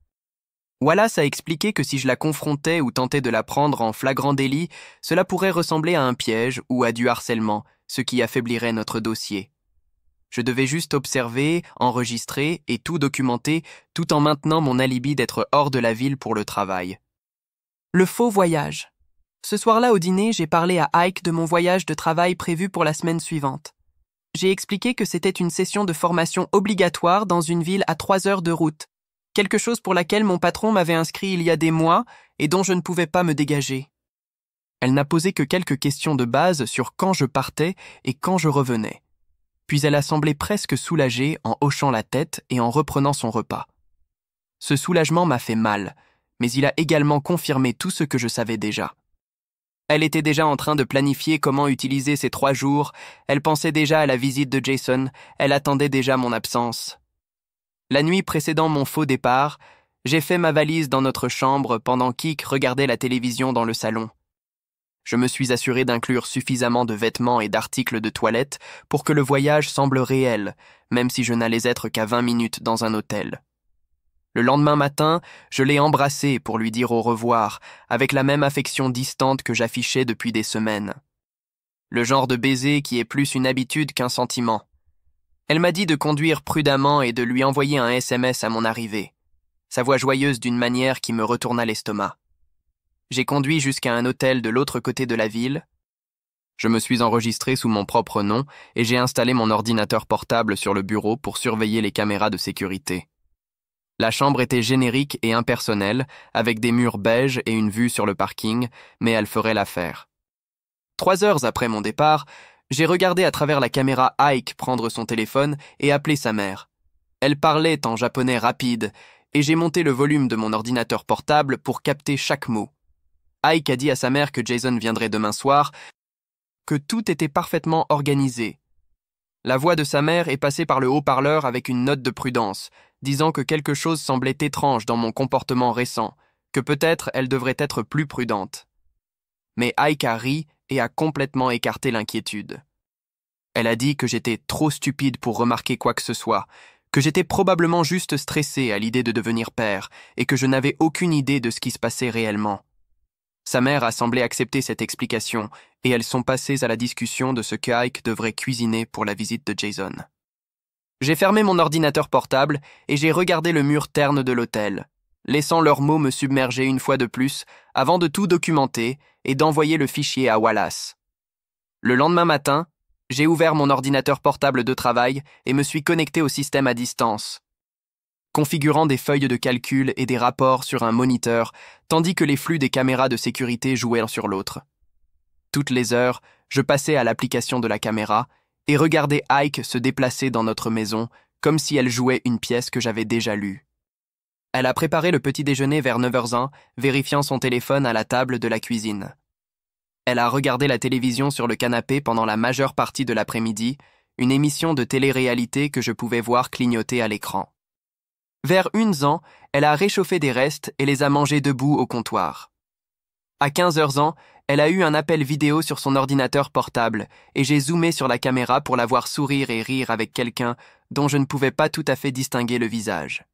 Wallace a expliqué que si je la confrontais ou tentais de la prendre en flagrant délit, cela pourrait ressembler à un piège ou à du harcèlement, ce qui affaiblirait notre dossier. Je devais juste observer, enregistrer et tout documenter, tout en maintenant mon alibi d'être hors de la ville pour le travail. Le faux voyage. Ce soir-là au dîner, j'ai parlé à Ike de mon voyage de travail prévu pour la semaine suivante. J'ai expliqué que c'était une session de formation obligatoire dans une ville à 3 heures de route, quelque chose pour laquelle mon patron m'avait inscrit il y a des mois et dont je ne pouvais pas me dégager. Elle n'a posé que quelques questions de base sur quand je partais et quand je revenais. Puis elle a semblé presque soulagée en hochant la tête et en reprenant son repas. Ce soulagement m'a fait mal, mais il a également confirmé tout ce que je savais déjà. Elle était déjà en train de planifier comment utiliser ces 3 jours, elle pensait déjà à la visite de Jason, elle attendait déjà mon absence. La nuit précédant mon faux départ, j'ai fait ma valise dans notre chambre pendant qu'Ike regardait la télévision dans le salon. Je me suis assuré d'inclure suffisamment de vêtements et d'articles de toilette pour que le voyage semble réel, même si je n'allais être qu'à 20 minutes dans un hôtel. Le lendemain matin, je l'ai embrassée pour lui dire au revoir, avec la même affection distante que j'affichais depuis des semaines. Le genre de baiser qui est plus une habitude qu'un sentiment. Elle m'a dit de conduire prudemment et de lui envoyer un SMS à mon arrivée. Sa voix joyeuse d'une manière qui me retourna l'estomac. J'ai conduit jusqu'à un hôtel de l'autre côté de la ville. Je me suis enregistré sous mon propre nom et j'ai installé mon ordinateur portable sur le bureau pour surveiller les caméras de sécurité. La chambre était générique et impersonnelle, avec des murs beiges et une vue sur le parking, mais elle ferait l'affaire. 3 heures après mon départ, j'ai regardé à travers la caméra Ike prendre son téléphone et appeler sa mère. Elle parlait en japonais rapide, et j'ai monté le volume de mon ordinateur portable pour capter chaque mot. Ike a dit à sa mère que Jason viendrait demain soir, que tout était parfaitement organisé. La voix de sa mère est passée par le haut-parleur avec une note de prudence, disant que quelque chose semblait étrange dans mon comportement récent, que peut-être elle devrait être plus prudente. Mais Ike a ri et a complètement écarté l'inquiétude. Elle a dit que j'étais trop stupide pour remarquer quoi que ce soit, que j'étais probablement juste stressé à l'idée de devenir père et que je n'avais aucune idée de ce qui se passait réellement. Sa mère a semblé accepter cette explication et elles sont passées à la discussion de ce que Ike devrait cuisiner pour la visite de Jason. J'ai fermé mon ordinateur portable et j'ai regardé le mur terne de l'hôtel, laissant leurs mots me submerger une fois de plus avant de tout documenter et d'envoyer le fichier à Wallace. Le lendemain matin, j'ai ouvert mon ordinateur portable de travail et me suis connecté au système à distance, configurant des feuilles de calcul et des rapports sur un moniteur, tandis que les flux des caméras de sécurité jouaient sur l'autre. Toutes les heures, je passais à l'application de la caméra et regardais Ike se déplacer dans notre maison comme si elle jouait une pièce que j'avais déjà lue. Elle a préparé le petit déjeuner vers 9h01, vérifiant son téléphone à la table de la cuisine. Elle a regardé la télévision sur le canapé pendant la majeure partie de l'après-midi, une émission de télé-réalité que je pouvais voir clignoter à l'écran. Vers 1h, elle a réchauffé des restes et les a mangés debout au comptoir. À 15h, elle a eu un appel vidéo sur son ordinateur portable et j'ai zoomé sur la caméra pour la voir sourire et rire avec quelqu'un dont je ne pouvais pas tout à fait distinguer le visage.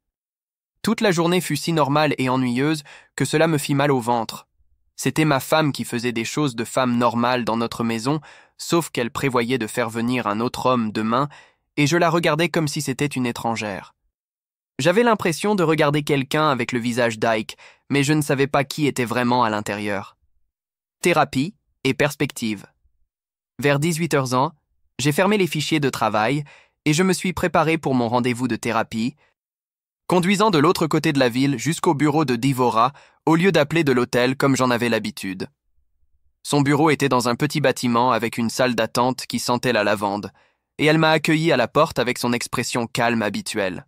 Toute la journée fut si normale et ennuyeuse que cela me fit mal au ventre. C'était ma femme qui faisait des choses de femme normale dans notre maison, sauf qu'elle prévoyait de faire venir un autre homme demain, et je la regardais comme si c'était une étrangère. J'avais l'impression de regarder quelqu'un avec le visage d'Ike, mais je ne savais pas qui était vraiment à l'intérieur. Thérapie et perspective. Vers 18h, j'ai fermé les fichiers de travail et je me suis préparé pour mon rendez-vous de thérapie, conduisant de l'autre côté de la ville jusqu'au bureau de Devora au lieu d'appeler de l'hôtel comme j'en avais l'habitude. Son bureau était dans un petit bâtiment avec une salle d'attente qui sentait la lavande, et elle m'a accueilli à la porte avec son expression calme habituelle.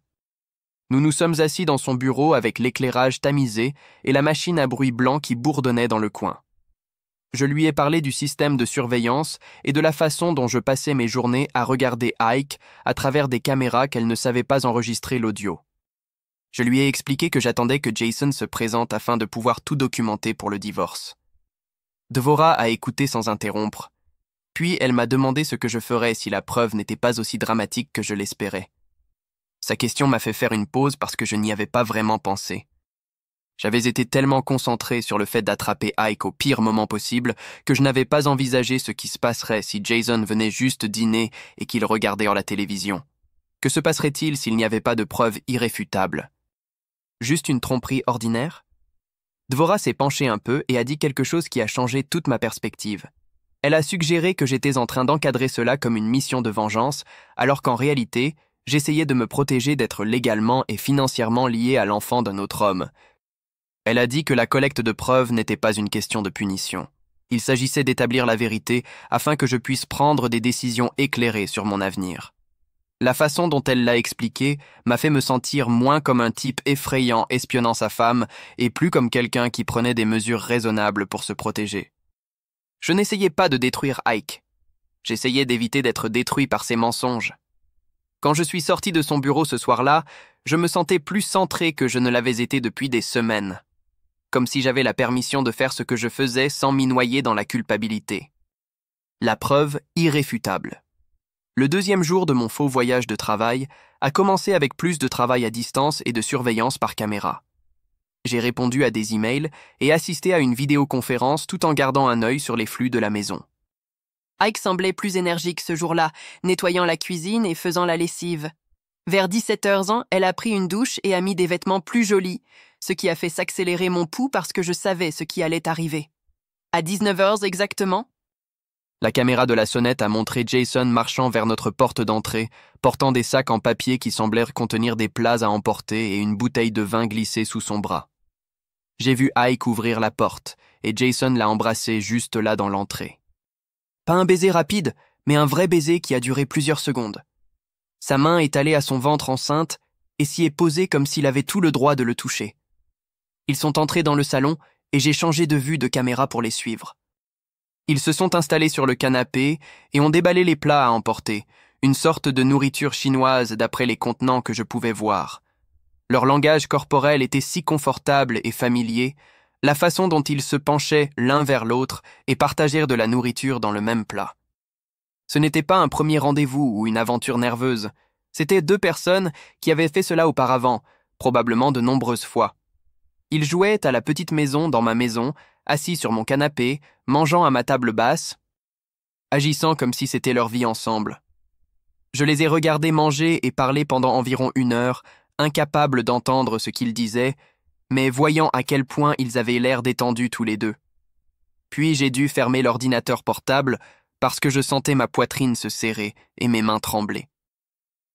Nous nous sommes assis dans son bureau avec l'éclairage tamisé et la machine à bruit blanc qui bourdonnait dans le coin. Je lui ai parlé du système de surveillance et de la façon dont je passais mes journées à regarder Ike à travers des caméras qu'elle ne savait pas enregistrer l'audio. Je lui ai expliqué que j'attendais que Jason se présente afin de pouvoir tout documenter pour le divorce. Devora a écouté sans interrompre, puis elle m'a demandé ce que je ferais si la preuve n'était pas aussi dramatique que je l'espérais. Sa question m'a fait faire une pause parce que je n'y avais pas vraiment pensé. J'avais été tellement concentré sur le fait d'attraper Ike au pire moment possible que je n'avais pas envisagé ce qui se passerait si Jason venait juste dîner et qu'il regardait la télévision. Que se passerait-il s'il n'y avait pas de preuves irréfutables? Juste une tromperie ordinaire? Devora s'est penchée un peu et a dit quelque chose qui a changé toute ma perspective. Elle a suggéré que j'étais en train d'encadrer cela comme une mission de vengeance, alors qu'en réalité, j'essayais de me protéger d'être légalement et financièrement lié à l'enfant d'un autre homme. Elle a dit que la collecte de preuves n'était pas une question de punition. Il s'agissait d'établir la vérité afin que je puisse prendre des décisions éclairées sur mon avenir. La façon dont elle l'a expliqué m'a fait me sentir moins comme un type effrayant espionnant sa femme et plus comme quelqu'un qui prenait des mesures raisonnables pour se protéger. Je n'essayais pas de détruire Ike. J'essayais d'éviter d'être détruit par ses mensonges. Quand je suis sorti de son bureau ce soir-là, je me sentais plus centré que je ne l'avais été depuis des semaines. Comme si j'avais la permission de faire ce que je faisais sans m'y noyer dans la culpabilité. La preuve irréfutable. Le deuxième jour de mon faux voyage de travail a commencé avec plus de travail à distance et de surveillance par caméra. J'ai répondu à des emails et assisté à une vidéoconférence tout en gardant un œil sur les flux de la maison. Ike semblait plus énergique ce jour-là, nettoyant la cuisine et faisant la lessive. Vers 17h, elle a pris une douche et a mis des vêtements plus jolis, ce qui a fait s'accélérer mon pouls parce que je savais ce qui allait arriver. À 19h exactement, La caméra de la sonnette a montré Jason marchant vers notre porte d'entrée, portant des sacs en papier qui semblèrent contenir des plats à emporter et une bouteille de vin glissée sous son bras. J'ai vu Ike ouvrir la porte, et Jason l'a embrassé juste là dans l'entrée. Pas un baiser rapide, mais un vrai baiser qui a duré plusieurs secondes. Sa main est allée à son ventre enceinte, et s'y est posé comme s'il avait tout le droit de le toucher. Ils sont entrés dans le salon et j'ai changé de vue de caméra pour les suivre. Ils se sont installés sur le canapé et ont déballé les plats à emporter, une sorte de nourriture chinoise d'après les contenants que je pouvais voir. Leur langage corporel était si confortable et familier, la façon dont ils se penchaient l'un vers l'autre et partagèrent de la nourriture dans le même plat. Ce n'était pas un premier rendez-vous ou une aventure nerveuse, c'était deux personnes qui avaient fait cela auparavant, probablement de nombreuses fois. Ils jouaient à la petite maison dans ma maison, assis sur mon canapé, mangeant à ma table basse, agissant comme si c'était leur vie ensemble. Je les ai regardés manger et parler pendant environ 1 heure, incapables d'entendre ce qu'ils disaient, mais voyant à quel point ils avaient l'air détendus tous les deux. Puis j'ai dû fermer l'ordinateur portable parce que je sentais ma poitrine se serrer et mes mains trembler.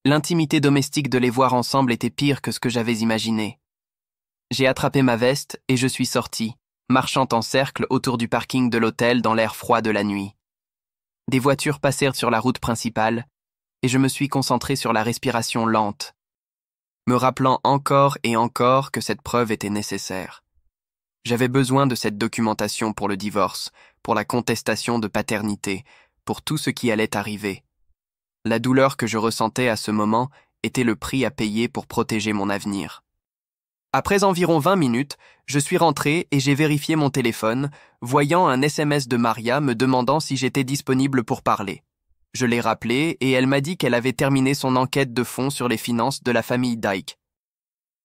L'intimité domestique de les voir ensemble était pire que ce que j'avais imaginé. J'ai attrapé ma veste et je suis sorti, marchant en cercle autour du parking de l'hôtel dans l'air froid de la nuit. Des voitures passèrent sur la route principale et je me suis concentré sur la respiration lente, me rappelant encore et encore que cette preuve était nécessaire. J'avais besoin de cette documentation pour le divorce, pour la contestation de paternité, pour tout ce qui allait arriver. La douleur que je ressentais à ce moment était le prix à payer pour protéger mon avenir. Après environ 20 minutes, je suis rentré et j'ai vérifié mon téléphone, voyant un SMS de Maria me demandant si j'étais disponible pour parler. Je l'ai rappelée et elle m'a dit qu'elle avait terminé son enquête de fond sur les finances de la famille Dyke.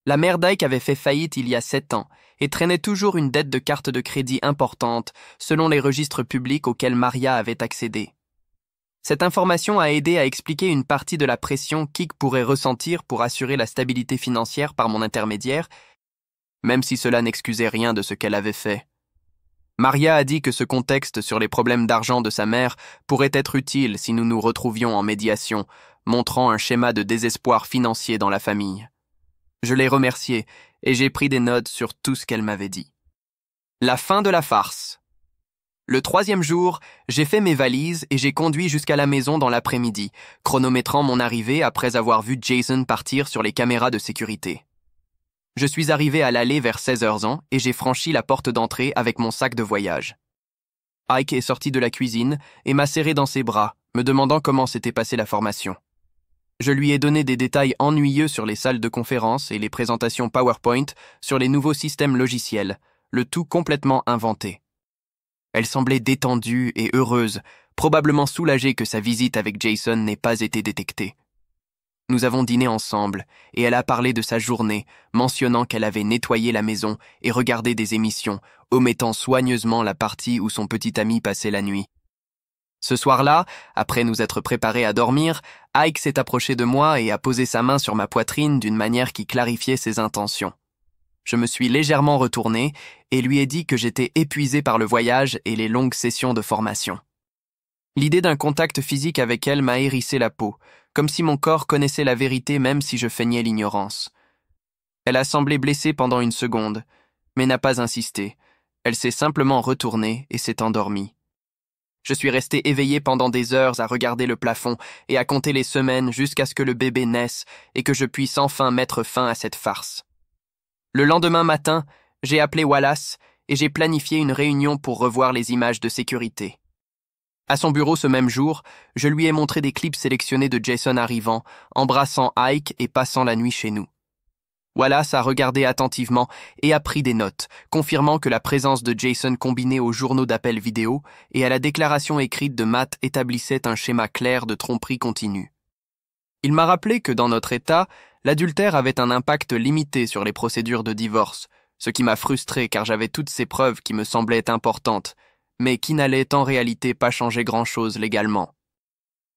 La mère Dyke avait fait faillite il y a 7 ans et traînait toujours une dette de carte de crédit importante selon les registres publics auxquels Maria avait accédé. Cette information a aidé à expliquer une partie de la pression qu'Ike pourrait ressentir pour assurer la stabilité financière par mon intermédiaire, même si cela n'excusait rien de ce qu'elle avait fait. Maria a dit que ce contexte sur les problèmes d'argent de sa mère pourrait être utile si nous nous retrouvions en médiation, montrant un schéma de désespoir financier dans la famille. Je l'ai remerciée et j'ai pris des notes sur tout ce qu'elle m'avait dit. La fin de la farce. Le 3e jour, j'ai fait mes valises et j'ai conduit jusqu'à la maison dans l'après-midi, chronométrant mon arrivée après avoir vu Jason partir sur les caméras de sécurité. Je suis arrivé à l'allée vers 16h et j'ai franchi la porte d'entrée avec mon sac de voyage. Ike est sorti de la cuisine et m'a serré dans ses bras, me demandant comment s'était passée la formation. Je lui ai donné des détails ennuyeux sur les salles de conférence et les présentations PowerPoint sur les nouveaux systèmes logiciels, le tout complètement inventé. Elle semblait détendue et heureuse, probablement soulagée que sa visite avec Jason n'ait pas été détectée. Nous avons dîné ensemble, et elle a parlé de sa journée, mentionnant qu'elle avait nettoyé la maison et regardé des émissions, omettant soigneusement la partie où son petit ami passait la nuit. Ce soir-là, après nous être préparés à dormir, Ike s'est approché de moi et a posé sa main sur ma poitrine d'une manière qui clarifiait ses intentions. Je me suis légèrement retourné et lui ai dit que j'étais épuisé par le voyage et les longues sessions de formation. L'idée d'un contact physique avec elle m'a hérissé la peau, comme si mon corps connaissait la vérité même si je feignais l'ignorance. Elle a semblé blessée pendant 1 seconde, mais n'a pas insisté. Elle s'est simplement retournée et s'est endormie. Je suis resté éveillé pendant des heures à regarder le plafond et à compter les semaines jusqu'à ce que le bébé naisse et que je puisse enfin mettre fin à cette farce. Le lendemain matin, j'ai appelé Wallace et j'ai planifié une réunion pour revoir les images de sécurité. À son bureau ce même jour, je lui ai montré des clips sélectionnés de Jason arrivant, embrassant Ike et passant la nuit chez nous. Wallace a regardé attentivement et a pris des notes, confirmant que la présence de Jason combinée aux journaux d'appel vidéo et à la déclaration écrite de Matt établissait un schéma clair de tromperie continue. Il m'a rappelé que dans notre État, l'adultère avait un impact limité sur les procédures de divorce, ce qui m'a frustré car j'avais toutes ces preuves qui me semblaient importantes, mais qui n'allaient en réalité pas changer grand-chose légalement.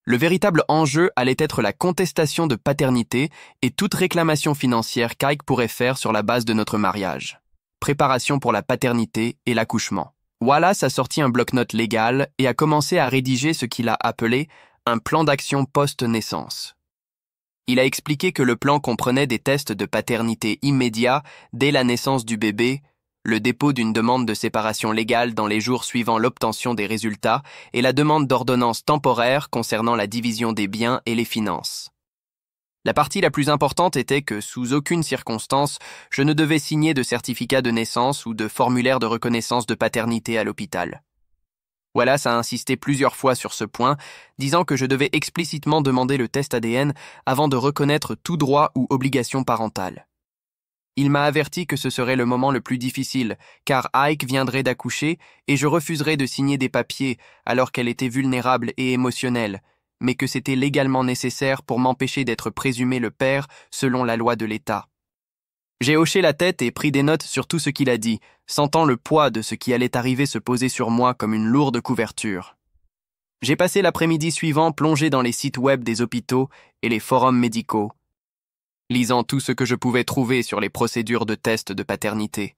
Le véritable enjeu allait être la contestation de paternité et toute réclamation financière qu'Ike pourrait faire sur la base de notre mariage. Préparation pour la paternité et l'accouchement. Wallace a sorti un bloc-notes légal et a commencé à rédiger ce qu'il a appelé un plan d'action post-naissance. Il a expliqué que le plan comprenait des tests de paternité immédiats dès la naissance du bébé, le dépôt d'une demande de séparation légale dans les jours suivant l'obtention des résultats et la demande d'ordonnance temporaire concernant la division des biens et les finances. La partie la plus importante était que, sous aucune circonstance, je ne devais signer de certificat de naissance ou de formulaire de reconnaissance de paternité à l'hôpital. Wallace a insisté plusieurs fois sur ce point, disant que je devais explicitement demander le test ADN avant de reconnaître tout droit ou obligation parentale. Il m'a averti que ce serait le moment le plus difficile, car Ike viendrait d'accoucher et je refuserais de signer des papiers alors qu'elle était vulnérable et émotionnelle, mais que c'était légalement nécessaire pour m'empêcher d'être présumé le père selon la loi de l'État. J'ai hoché la tête et pris des notes sur tout ce qu'il a dit, sentant le poids de ce qui allait arriver se poser sur moi comme une lourde couverture. J'ai passé l'après-midi suivant plongé dans les sites web des hôpitaux et les forums médicaux, lisant tout ce que je pouvais trouver sur les procédures de test de paternité.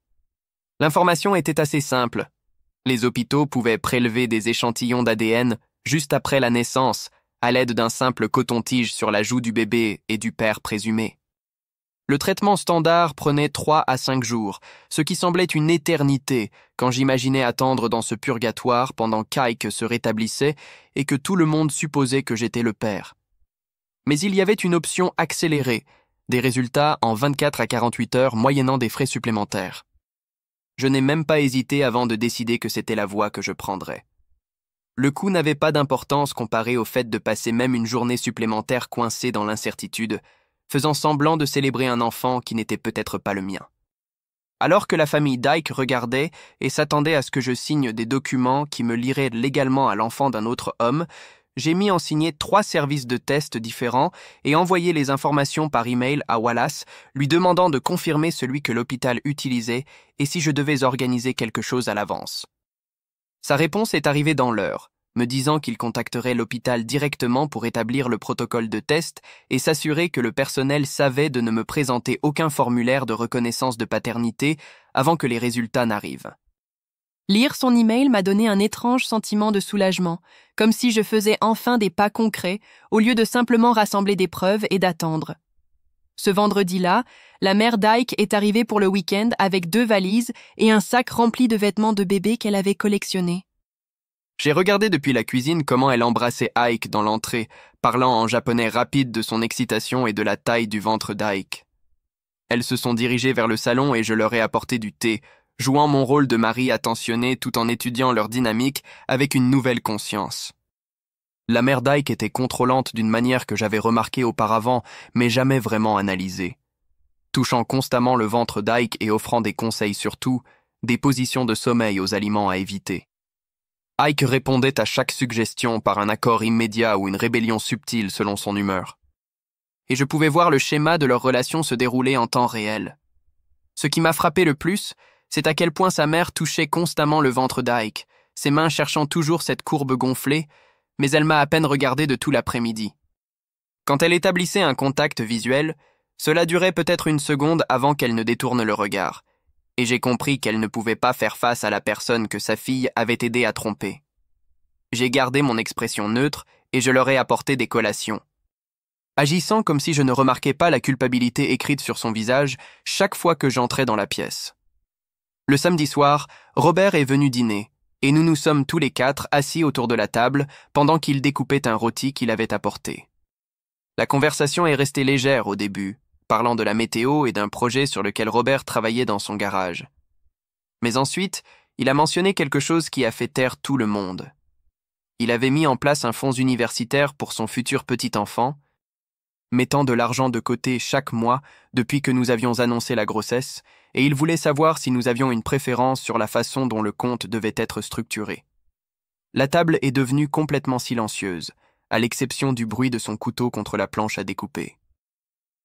L'information était assez simple. Les hôpitaux pouvaient prélever des échantillons d'ADN juste après la naissance, à l'aide d'un simple coton-tige sur la joue du bébé et du père présumé. Le traitement standard prenait 3 à 5 jours, ce qui semblait une éternité quand j'imaginais attendre dans ce purgatoire pendant qu'Ike se rétablissait et que tout le monde supposait que j'étais le père. Mais il y avait une option accélérée, des résultats en 24 à 48 heures moyennant des frais supplémentaires. Je n'ai même pas hésité avant de décider que c'était la voie que je prendrais. Le coût n'avait pas d'importance comparé au fait de passer même une journée supplémentaire coincée dans l'incertitude, faisant semblant de célébrer un enfant qui n'était peut-être pas le mien. Alors que la famille Dyke regardait et s'attendait à ce que je signe des documents qui me lieraient légalement à l'enfant d'un autre homme, j'ai mis en signer 3 services de test différents et envoyé les informations par email à Wallace, lui demandant de confirmer celui que l'hôpital utilisait et si je devais organiser quelque chose à l'avance. Sa réponse est arrivée dans l'heure, me disant qu'il contacterait l'hôpital directement pour établir le protocole de test et s'assurer que le personnel savait de ne me présenter aucun formulaire de reconnaissance de paternité avant que les résultats n'arrivent. Lire son email m'a donné un étrange sentiment de soulagement, comme si je faisais enfin des pas concrets au lieu de simplement rassembler des preuves et d'attendre. Ce vendredi-là, la mère d'Ike est arrivée pour le week-end avec 2 valises et un sac rempli de vêtements de bébé qu'elle avait collectionnés. J'ai regardé depuis la cuisine comment elle embrassait Ike dans l'entrée, parlant en japonais rapide de son excitation et de la taille du ventre d'Ike. Elles se sont dirigées vers le salon et je leur ai apporté du thé, jouant mon rôle de mari attentionné tout en étudiant leur dynamique avec une nouvelle conscience. La mère d'Ike était contrôlante d'une manière que j'avais remarquée auparavant, mais jamais vraiment analysée. Touchant constamment le ventre d'Ike et offrant des conseils sur tout, des positions de sommeil aux aliments à éviter. Ike répondait à chaque suggestion par un accord immédiat ou une rébellion subtile selon son humeur. Et je pouvais voir le schéma de leur relation se dérouler en temps réel. Ce qui m'a frappé le plus, c'est à quel point sa mère touchait constamment le ventre d'Ike, ses mains cherchant toujours cette courbe gonflée, mais elle m'a à peine regardé de tout l'après-midi. Quand elle établissait un contact visuel, cela durait peut-être 1 seconde avant qu'elle ne détourne le regard, et j'ai compris qu'elle ne pouvait pas faire face à la personne que sa fille avait aidé à tromper. J'ai gardé mon expression neutre et je leur ai apporté des collations. Agissant comme si je ne remarquais pas la culpabilité écrite sur son visage chaque fois que j'entrais dans la pièce. Le samedi soir, Robert est venu dîner, et nous nous sommes tous les 4 assis autour de la table pendant qu'il découpait un rôti qu'il avait apporté. La conversation est restée légère au début, parlant de la météo et d'un projet sur lequel Robert travaillait dans son garage. Mais ensuite, il a mentionné quelque chose qui a fait taire tout le monde. Il avait mis en place un fonds universitaire pour son futur petit-enfant, mettant de l'argent de côté chaque mois depuis que nous avions annoncé la grossesse, et il voulait savoir si nous avions une préférence sur la façon dont le compte devait être structuré. La table est devenue complètement silencieuse, à l'exception du bruit de son couteau contre la planche à découper.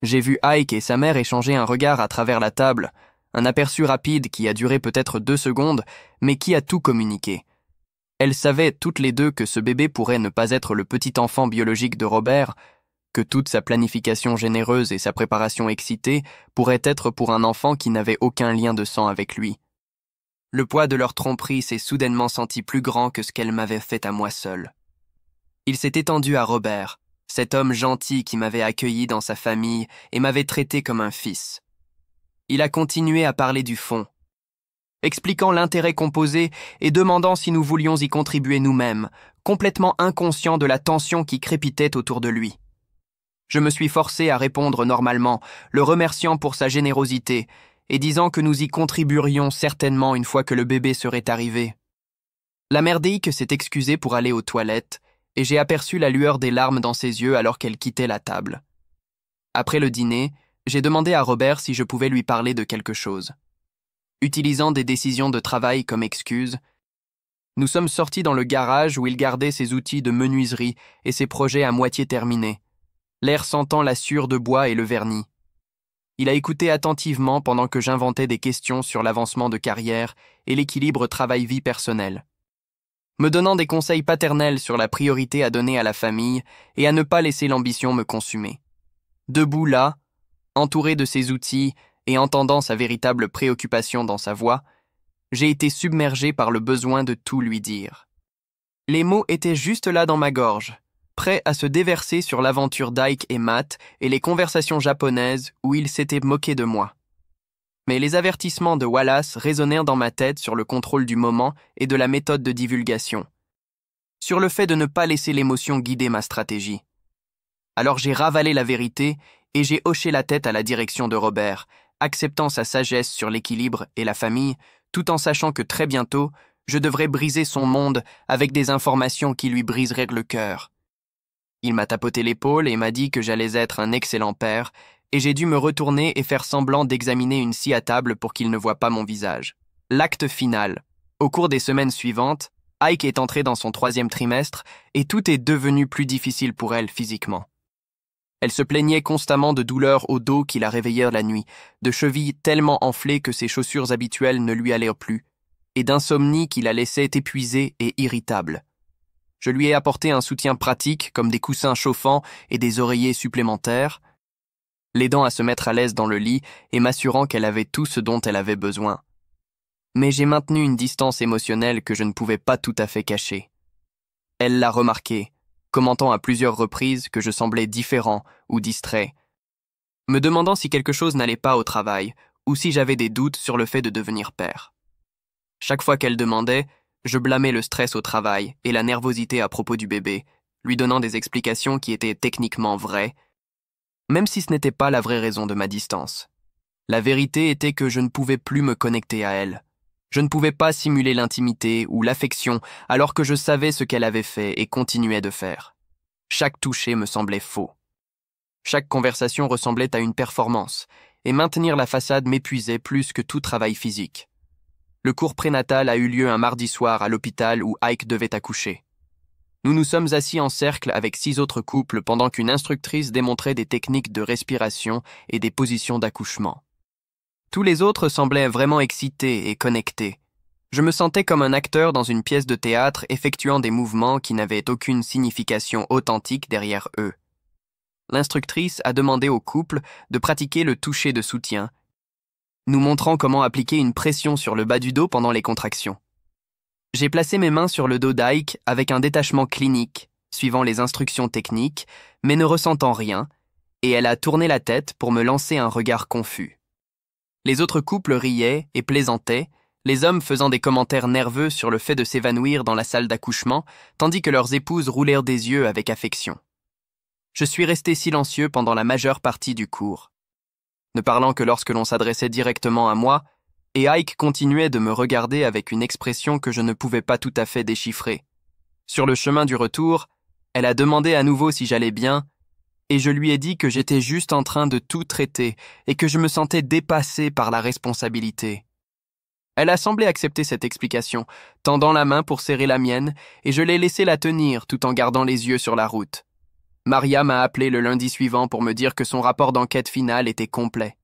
J'ai vu Ike et sa mère échanger un regard à travers la table, un aperçu rapide qui a duré peut-être 2 secondes, mais qui a tout communiqué. Elles savaient toutes les deux que ce bébé pourrait ne pas être le petit enfant biologique de Robert, que toute sa planification généreuse et sa préparation excitée pourraient être pour un enfant qui n'avait aucun lien de sang avec lui. Le poids de leur tromperie s'est soudainement senti plus grand que ce qu'elle m'avait fait à moi seul. Il s'est étendu à Robert, cet homme gentil qui m'avait accueilli dans sa famille et m'avait traité comme un fils. Il a continué à parler du fond, expliquant l'intérêt composé et demandant si nous voulions y contribuer nous-mêmes, complètement inconscients de la tension qui crépitait autour de lui. Je me suis forcé à répondre normalement, le remerciant pour sa générosité, et disant que nous y contribuerions certainement une fois que le bébé serait arrivé. La merdique s'est excusée pour aller aux toilettes, et j'ai aperçu la lueur des larmes dans ses yeux alors qu'elle quittait la table. Après le dîner, j'ai demandé à Robert si je pouvais lui parler de quelque chose. Utilisant des décisions de travail comme excuse, nous sommes sortis dans le garage où il gardait ses outils de menuiserie et ses projets à moitié terminés, l'air sentant la sciure de bois et le vernis. Il a écouté attentivement pendant que j'inventais des questions sur l'avancement de carrière et l'équilibre travail-vie personnelle, me donnant des conseils paternels sur la priorité à donner à la famille et à ne pas laisser l'ambition me consumer. Debout là, entouré de ses outils et entendant sa véritable préoccupation dans sa voix, j'ai été submergé par le besoin de tout lui dire. Les mots étaient juste là dans ma gorge, prêts à se déverser sur l'aventure d'Ike et Matt et les conversations japonaises où ils s'étaient moqués de moi. Mais les avertissements de Wallace résonnèrent dans ma tête sur le contrôle du moment et de la méthode de divulgation, sur le fait de ne pas laisser l'émotion guider ma stratégie. Alors j'ai ravalé la vérité et j'ai hoché la tête à la direction de Robert, acceptant sa sagesse sur l'équilibre et la famille, tout en sachant que très bientôt, je devrais briser son monde avec des informations qui lui briseraient le cœur. Il m'a tapoté l'épaule et m'a dit que j'allais être un excellent père, et j'ai dû me retourner et faire semblant d'examiner une scie à table pour qu'il ne voie pas mon visage. L'acte final. Au cours des semaines suivantes, Ike est entrée dans son 3e trimestre et tout est devenu plus difficile pour elle physiquement. Elle se plaignait constamment de douleurs au dos qui la réveillèrent la nuit, de chevilles tellement enflées que ses chaussures habituelles ne lui allaient plus, et d'insomnie qui la laissait épuisée et irritable. Je lui ai apporté un soutien pratique comme des coussins chauffants et des oreillers supplémentaires, l'aidant à se mettre à l'aise dans le lit et m'assurant qu'elle avait tout ce dont elle avait besoin. Mais j'ai maintenu une distance émotionnelle que je ne pouvais pas tout à fait cacher. Elle l'a remarqué, commentant à plusieurs reprises que je semblais différent ou distrait, me demandant si quelque chose n'allait pas au travail ou si j'avais des doutes sur le fait de devenir père. Chaque fois qu'elle demandait, je blâmais le stress au travail et la nervosité à propos du bébé, lui donnant des explications qui étaient techniquement vraies, même si ce n'était pas la vraie raison de ma distance. La vérité était que je ne pouvais plus me connecter à elle. Je ne pouvais pas simuler l'intimité ou l'affection alors que je savais ce qu'elle avait fait et continuait de faire. Chaque toucher me semblait faux. Chaque conversation ressemblait à une performance, et maintenir la façade m'épuisait plus que tout travail physique. Le cours prénatal a eu lieu un mardi soir à l'hôpital où Ike devait accoucher. Nous nous sommes assis en cercle avec 6 autres couples pendant qu'une instructrice démontrait des techniques de respiration et des positions d'accouchement. Tous les autres semblaient vraiment excités et connectés. Je me sentais comme un acteur dans une pièce de théâtre effectuant des mouvements qui n'avaient aucune signification authentique derrière eux. L'instructrice a demandé au couple de pratiquer le toucher de soutien, nous montrant comment appliquer une pression sur le bas du dos pendant les contractions. J'ai placé mes mains sur le dos d'Ike avec un détachement clinique, suivant les instructions techniques, mais ne ressentant rien, et elle a tourné la tête pour me lancer un regard confus. Les autres couples riaient et plaisantaient, les hommes faisant des commentaires nerveux sur le fait de s'évanouir dans la salle d'accouchement, tandis que leurs épouses roulèrent des yeux avec affection. Je suis resté silencieux pendant la majeure partie du cours, ne parlant que lorsque l'on s'adressait directement à moi, et Ike continuait de me regarder avec une expression que je ne pouvais pas tout à fait déchiffrer. Sur le chemin du retour, elle a demandé à nouveau si j'allais bien, et je lui ai dit que j'étais juste en train de tout traiter et que je me sentais dépassé par la responsabilité. Elle a semblé accepter cette explication, tendant la main pour serrer la mienne, et je l'ai laissé la tenir tout en gardant les yeux sur la route. Maria m'a appelé le lundi suivant pour me dire que son rapport d'enquête final était complet.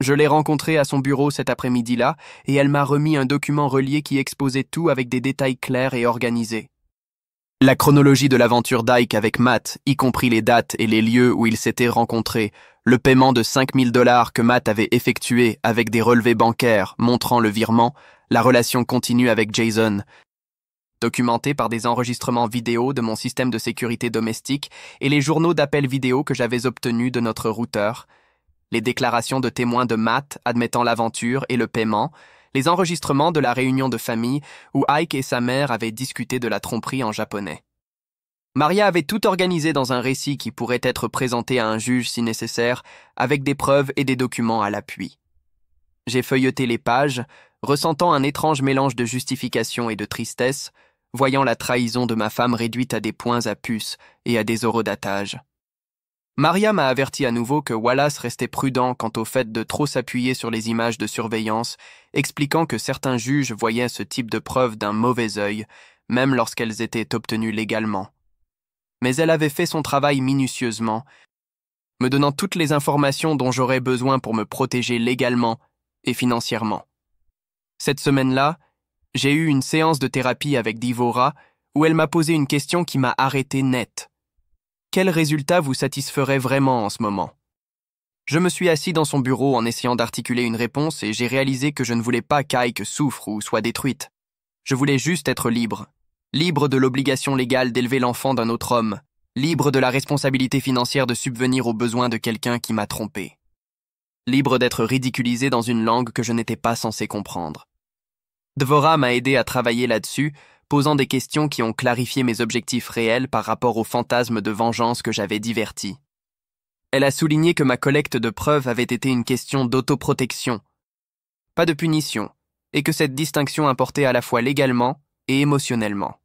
Je l'ai rencontrée à son bureau cet après-midi-là, et elle m'a remis un document relié qui exposait tout avec des détails clairs et organisés. La chronologie de l'aventure d'Ike avec Matt, y compris les dates et les lieux où ils s'étaient rencontrés, le paiement de 5 000 $ que Matt avait effectué avec des relevés bancaires montrant le virement, la relation continue avec Jason, documenté par des enregistrements vidéo de mon système de sécurité domestique et les journaux d'appel vidéo que j'avais obtenus de notre routeur, les déclarations de témoins de Matt admettant l'aventure et le paiement, les enregistrements de la réunion de famille où Ike et sa mère avaient discuté de la tromperie en japonais. Maria avait tout organisé dans un récit qui pourrait être présenté à un juge si nécessaire, avec des preuves et des documents à l'appui. J'ai feuilleté les pages, ressentant un étrange mélange de justification et de tristesse, voyant la trahison de ma femme réduite à des points à puce et à des horodatage. Maria m'a averti à nouveau que Wallace restait prudent quant au fait de trop s'appuyer sur les images de surveillance, expliquant que certains juges voyaient ce type de preuves d'un mauvais œil, même lorsqu'elles étaient obtenues légalement. Mais elle avait fait son travail minutieusement, me donnant toutes les informations dont j'aurais besoin pour me protéger légalement et financièrement. Cette semaine-là, j'ai eu une séance de thérapie avec Devora où elle m'a posé une question qui m'a arrêté net. Quel résultat vous satisferait vraiment en ce moment? Je me suis assis dans son bureau en essayant d'articuler une réponse et j'ai réalisé que je ne voulais pas qu'Ike souffre ou soit détruite. Je voulais juste être libre. Libre de l'obligation légale d'élever l'enfant d'un autre homme. Libre de la responsabilité financière de subvenir aux besoins de quelqu'un qui m'a trompé. Libre d'être ridiculisé dans une langue que je n'étais pas censé comprendre. Devora m'a aidé à travailler là-dessus, posant des questions qui ont clarifié mes objectifs réels par rapport au fantasme de vengeance que j'avais diverti. Elle a souligné que ma collecte de preuves avait été une question d'autoprotection, pas de punition, et que cette distinction importait à la fois légalement et émotionnellement.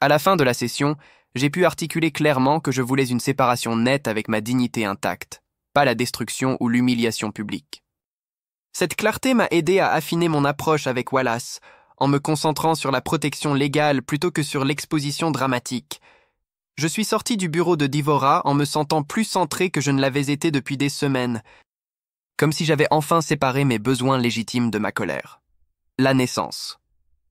À la fin de la session, j'ai pu articuler clairement que je voulais une séparation nette avec ma dignité intacte, pas la destruction ou l'humiliation publique. Cette clarté m'a aidé à affiner mon approche avec Wallace, en me concentrant sur la protection légale plutôt que sur l'exposition dramatique. Je suis sorti du bureau de Devora en me sentant plus centré que je ne l'avais été depuis des semaines, comme si j'avais enfin séparé mes besoins légitimes de ma colère. La naissance.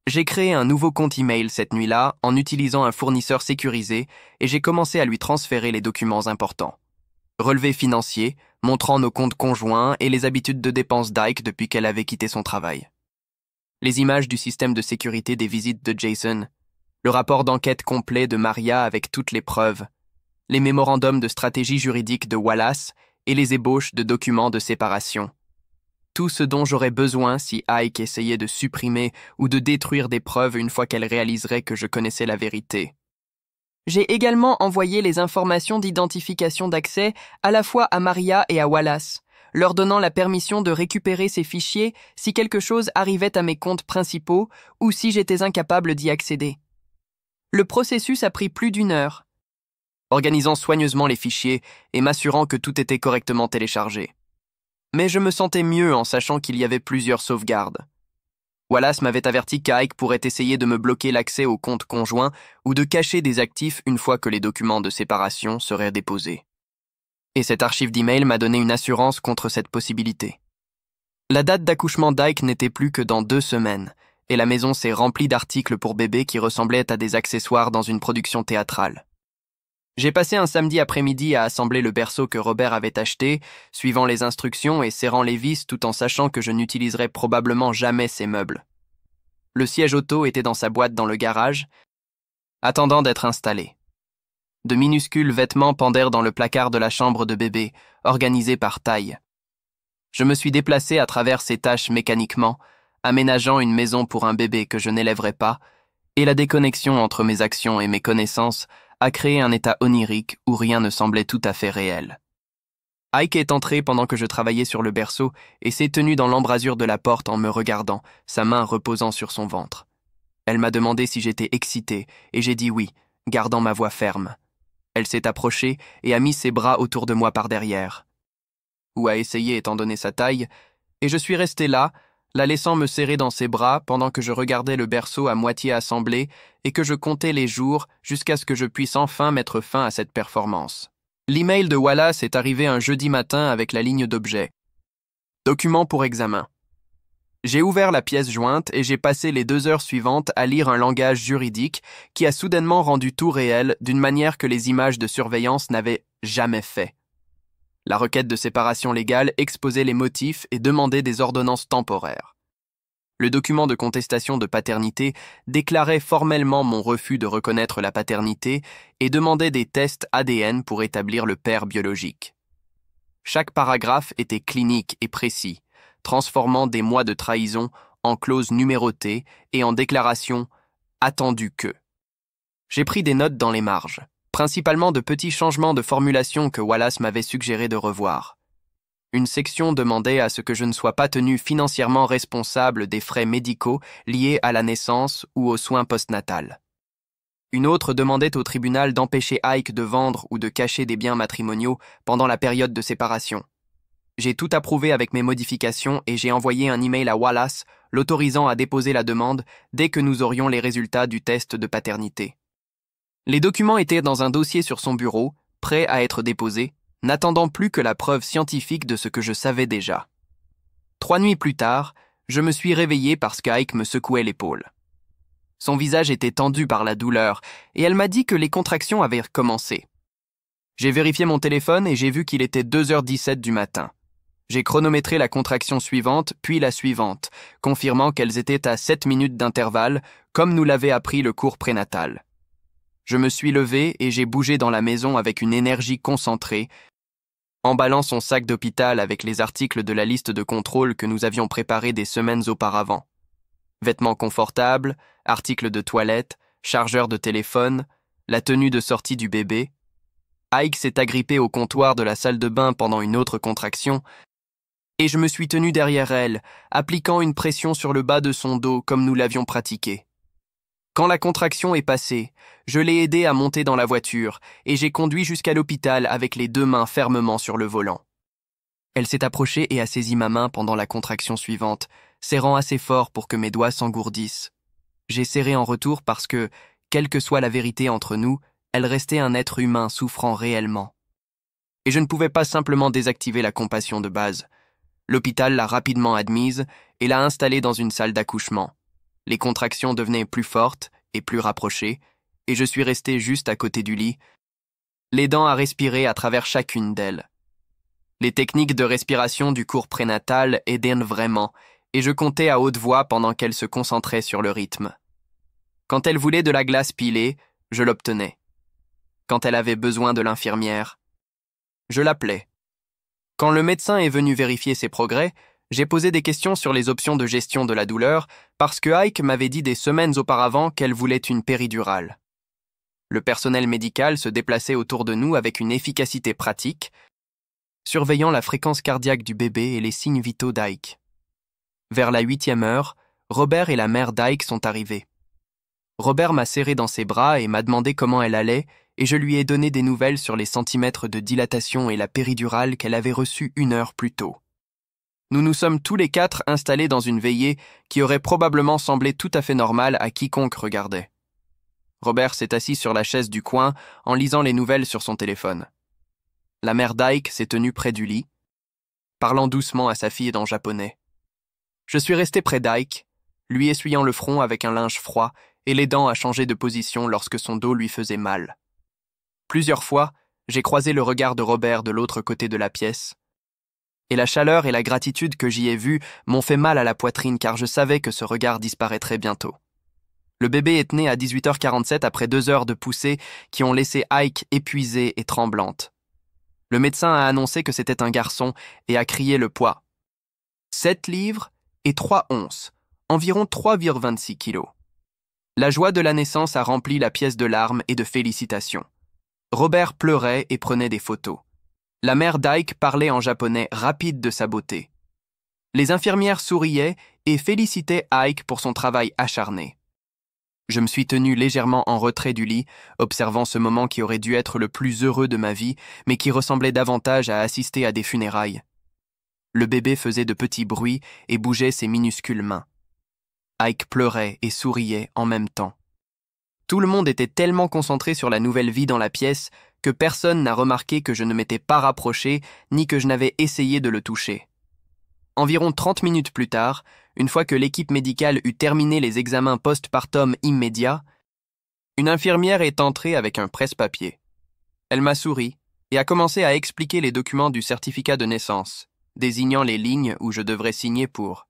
J'ai créé un nouveau compte email cette nuit-là en utilisant un fournisseur sécurisé et j'ai commencé à lui transférer les documents importants. Relevés financiers, montrant nos comptes conjoints et les habitudes de dépenses d'Ike depuis qu'elle avait quitté son travail. Les images du système de sécurité des visites de Jason, le rapport d'enquête complet de Maria avec toutes les preuves, les mémorandums de stratégie juridique de Wallace et les ébauches de documents de séparation. Tout ce dont j'aurais besoin si Ike essayait de supprimer ou de détruire des preuves une fois qu'elle réaliserait que je connaissais la vérité. J'ai également envoyé les informations d'identification d'accès à la fois à Maria et à Wallace, leur donnant la permission de récupérer ces fichiers si quelque chose arrivait à mes comptes principaux ou si j'étais incapable d'y accéder. Le processus a pris plus d'1 heure, Organisant soigneusement les fichiers et m'assurant que tout était correctement téléchargé. Mais je me sentais mieux en sachant qu'il y avait plusieurs sauvegardes. Wallace m'avait averti qu'Ike pourrait essayer de me bloquer l'accès au compte conjoint ou de cacher des actifs une fois que les documents de séparation seraient déposés. Et cette archive d'email m'a donné une assurance contre cette possibilité. La date d'accouchement d'Ike n'était plus que dans 2 semaines, et la maison s'est remplie d'articles pour bébés qui ressemblaient à des accessoires dans une production théâtrale. J'ai passé un samedi après-midi à assembler le berceau que Robert avait acheté, suivant les instructions et serrant les vis tout en sachant que je n'utiliserais probablement jamais ces meubles. Le siège auto était dans sa boîte dans le garage, attendant d'être installé. De minuscules vêtements pendèrent dans le placard de la chambre de bébé, organisés par taille. Je me suis déplacé à travers ces tâches mécaniquement, aménageant une maison pour un bébé que je n'élèverais pas, et la déconnexion entre mes actions et mes connaissances a créé un état onirique où rien ne semblait tout à fait réel. Ike est entré pendant que je travaillais sur le berceau et s'est tenu dans l'embrasure de la porte en me regardant, sa main reposant sur son ventre. Elle m'a demandé si j'étais excité et j'ai dit oui, gardant ma voix ferme. Elle s'est approchée et a mis ses bras autour de moi par derrière. Ou a essayé étant donné sa taille, et je suis resté là, la laissant me serrer dans ses bras pendant que je regardais le berceau à moitié assemblé et que je comptais les jours jusqu'à ce que je puisse enfin mettre fin à cette performance. L'email de Wallace est arrivé un jeudi matin avec la ligne d'objet. Document pour examen. J'ai ouvert la pièce jointe et j'ai passé les 2 heures suivantes à lire un langage juridique qui a soudainement rendu tout réel d'une manière que les images de surveillance n'avaient jamais fait. La requête de séparation légale exposait les motifs et demandait des ordonnances temporaires. Le document de contestation de paternité déclarait formellement mon refus de reconnaître la paternité et demandait des tests ADN pour établir le père biologique. Chaque paragraphe était clinique et précis, transformant des mois de trahison en clauses numérotées et en déclarations « attendu que ». J'ai pris des notes dans les marges, principalement de petits changements de formulation que Wallace m'avait suggéré de revoir. Une section demandait à ce que je ne sois pas tenu financièrement responsable des frais médicaux liés à la naissance ou aux soins postnatals. Une autre demandait au tribunal d'empêcher Ike de vendre ou de cacher des biens matrimoniaux pendant la période de séparation. J'ai tout approuvé avec mes modifications et j'ai envoyé un email à Wallace l'autorisant à déposer la demande dès que nous aurions les résultats du test de paternité. Les documents étaient dans un dossier sur son bureau, prêts à être déposés, n'attendant plus que la preuve scientifique de ce que je savais déjà. 3 nuits plus tard, je me suis réveillé parce qu'Ike me secouait l'épaule. Son visage était tendu par la douleur, et elle m'a dit que les contractions avaient recommencé. J'ai vérifié mon téléphone et j'ai vu qu'il était 2h17 du matin. J'ai chronométré la contraction suivante, puis la suivante, confirmant qu'elles étaient à 7 minutes d'intervalle, comme nous l'avait appris le cours prénatal. Je me suis levé et j'ai bougé dans la maison avec une énergie concentrée, emballant son sac d'hôpital avec les articles de la liste de contrôle que nous avions préparés des semaines auparavant. Vêtements confortables, articles de toilette, chargeur de téléphone, la tenue de sortie du bébé. Ike s'est agrippé au comptoir de la salle de bain pendant une autre contraction, et je me suis tenu derrière elle, appliquant une pression sur le bas de son dos comme nous l'avions pratiqué. Quand la contraction est passée, je l'ai aidée à monter dans la voiture, et j'ai conduit jusqu'à l'hôpital avec les 2 mains fermement sur le volant. Elle s'est approchée et a saisi ma main pendant la contraction suivante, serrant assez fort pour que mes doigts s'engourdissent. J'ai serré en retour parce que, quelle que soit la vérité entre nous, elle restait un être humain souffrant réellement. Et je ne pouvais pas simplement désactiver la compassion de base. L'hôpital l'a rapidement admise et l'a installée dans une salle d'accouchement. Les contractions devenaient plus fortes et plus rapprochées, et je suis resté juste à côté du lit, l'aidant à respirer à travers chacune d'elles. Les techniques de respiration du cours prénatal aidaient vraiment, et je comptais à haute voix pendant qu'elle se concentrait sur le rythme. Quand elle voulait de la glace pilée, je l'obtenais. Quand elle avait besoin de l'infirmière, je l'appelais. Quand le médecin est venu vérifier ses progrès, j'ai posé des questions sur les options de gestion de la douleur parce que Ike m'avait dit des semaines auparavant qu'elle voulait une péridurale. Le personnel médical se déplaçait autour de nous avec une efficacité pratique, surveillant la fréquence cardiaque du bébé et les signes vitaux d'Ike. Vers la 8e heure, Robert et la mère d'Ike sont arrivés. Robert m'a serré dans ses bras et m'a demandé comment elle allait, et je lui ai donné des nouvelles sur les centimètres de dilatation et la péridurale qu'elle avait reçue 1 heure plus tôt. Nous nous sommes tous les 4 installés dans une veillée qui aurait probablement semblé tout à fait normale à quiconque regardait. Robert s'est assis sur la chaise du coin en lisant les nouvelles sur son téléphone. La mère d'Ike s'est tenue près du lit, parlant doucement à sa fille en japonais. Je suis resté près d'Ike, lui essuyant le front avec un linge froid et l'aidant à changer de position lorsque son dos lui faisait mal. Plusieurs fois, j'ai croisé le regard de Robert de l'autre côté de la pièce, et la chaleur et la gratitude que j'y ai vues m'ont fait mal à la poitrine car je savais que ce regard disparaîtrait bientôt. Le bébé est né à 18h47 après 2 heures de poussée qui ont laissé Ike épuisée et tremblante. Le médecin a annoncé que c'était un garçon et a crié le poids. 7 livres et 3 onces, environ 3,26 kilos. La joie de la naissance a rempli la pièce de larmes et de félicitations. Robert pleurait et prenait des photos. La mère d'Ike parlait en japonais rapide de sa beauté. Les infirmières souriaient et félicitaient Ike pour son travail acharné. Je me suis tenu légèrement en retrait du lit, observant ce moment qui aurait dû être le plus heureux de ma vie, mais qui ressemblait davantage à assister à des funérailles. Le bébé faisait de petits bruits et bougeait ses minuscules mains. Ike pleurait et souriait en même temps. Tout le monde était tellement concentré sur la nouvelle vie dans la pièce que personne n'a remarqué que je ne m'étais pas rapproché ni que je n'avais essayé de le toucher. Environ 30 minutes plus tard, une fois que l'équipe médicale eut terminé les examens post-partum immédiats, une infirmière est entrée avec un presse-papier. Elle m'a souri et a commencé à expliquer les documents du certificat de naissance, désignant les lignes où je devrais signer pour